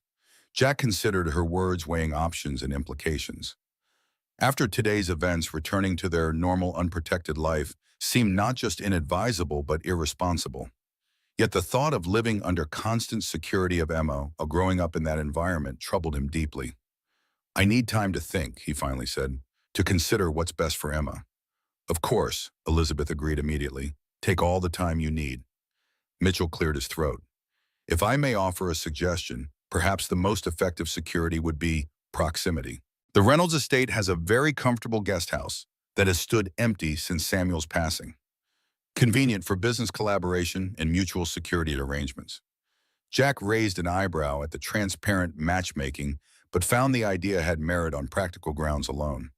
Jack considered her words, weighing options and implications. After today's events, returning to their normal, unprotected life seemed not just inadvisable but irresponsible. Yet the thought of living under constant security of Emma, or growing up in that environment, troubled him deeply. "I need time to think," he finally said, "to consider what's best for Emma." "Of course," Elizabeth agreed immediately. "Take all the time you need." Mitchell cleared his throat. "If I may offer a suggestion, perhaps the most effective security would be proximity. The Reynolds estate has a very comfortable guest house that has stood empty since Samuel's passing, convenient for business collaboration and mutual security arrangements." Jack raised an eyebrow at the transparent matchmaking, but found the idea had merit on practical grounds alone.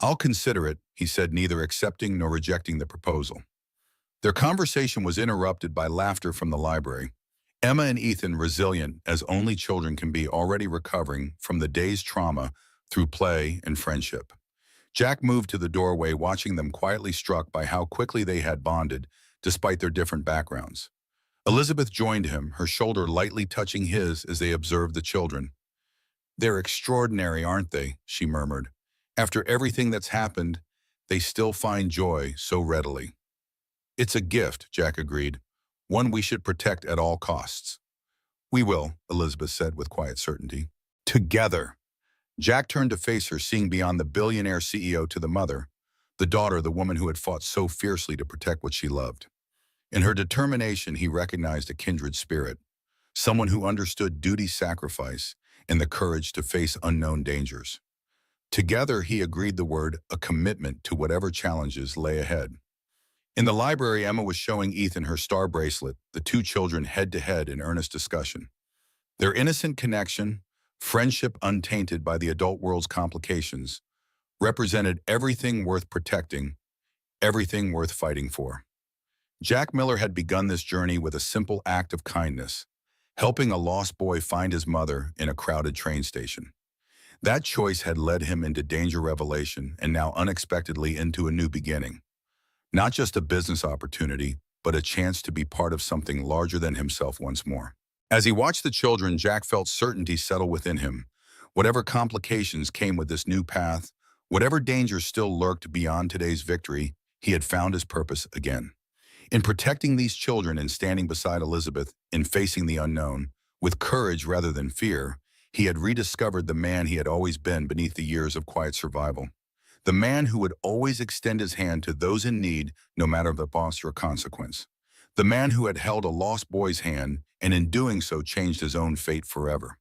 "I'll consider it," he said, neither accepting nor rejecting the proposal. Their conversation was interrupted by laughter from the library. Emma and Ethan, resilient as only children can be, already recovering from the day's trauma through play and friendship. Jack moved to the doorway, watching them, quietly struck by how quickly they had bonded, despite their different backgrounds. Elizabeth joined him, her shoulder lightly touching his as they observed the children. "They're extraordinary, aren't they?" she murmured. "After everything that's happened, they still find joy so readily." "It's a gift," Jack agreed, "one we should protect at all costs." "We will," Elizabeth said with quiet certainty. "Together." Jack turned to face her, seeing beyond the billionaire CEO to the mother, the daughter, the woman who had fought so fiercely to protect what she loved. In her determination, he recognized a kindred spirit, someone who understood duty, sacrifice, and the courage to face unknown dangers. Together, he agreed the word, a commitment to whatever challenges lay ahead. In the library, Emma was showing Ethan her star bracelet, the two children head-to-head in earnest discussion. Their innocent connection, friendship untainted by the adult world's complications, represented everything worth protecting, everything worth fighting for. Jack Miller had begun this journey with a simple act of kindness, helping a lost boy find his mother in a crowded train station. That choice had led him into danger revelation and now unexpectedly into a new beginning. Not just a business opportunity, but a chance to be part of something larger than himself once more. As he watched the children, Jack felt certainty settle within him. Whatever complications came with this new path, whatever dangers still lurked beyond today's victory, he had found his purpose again. In protecting these children and standing beside Elizabeth in facing the unknown, with courage rather than fear, he had rediscovered the man he had always been beneath the years of quiet survival. The man who would always extend his hand to those in need, no matter the cost or consequence. The man who had held a lost boy's hand and in doing so changed his own fate forever.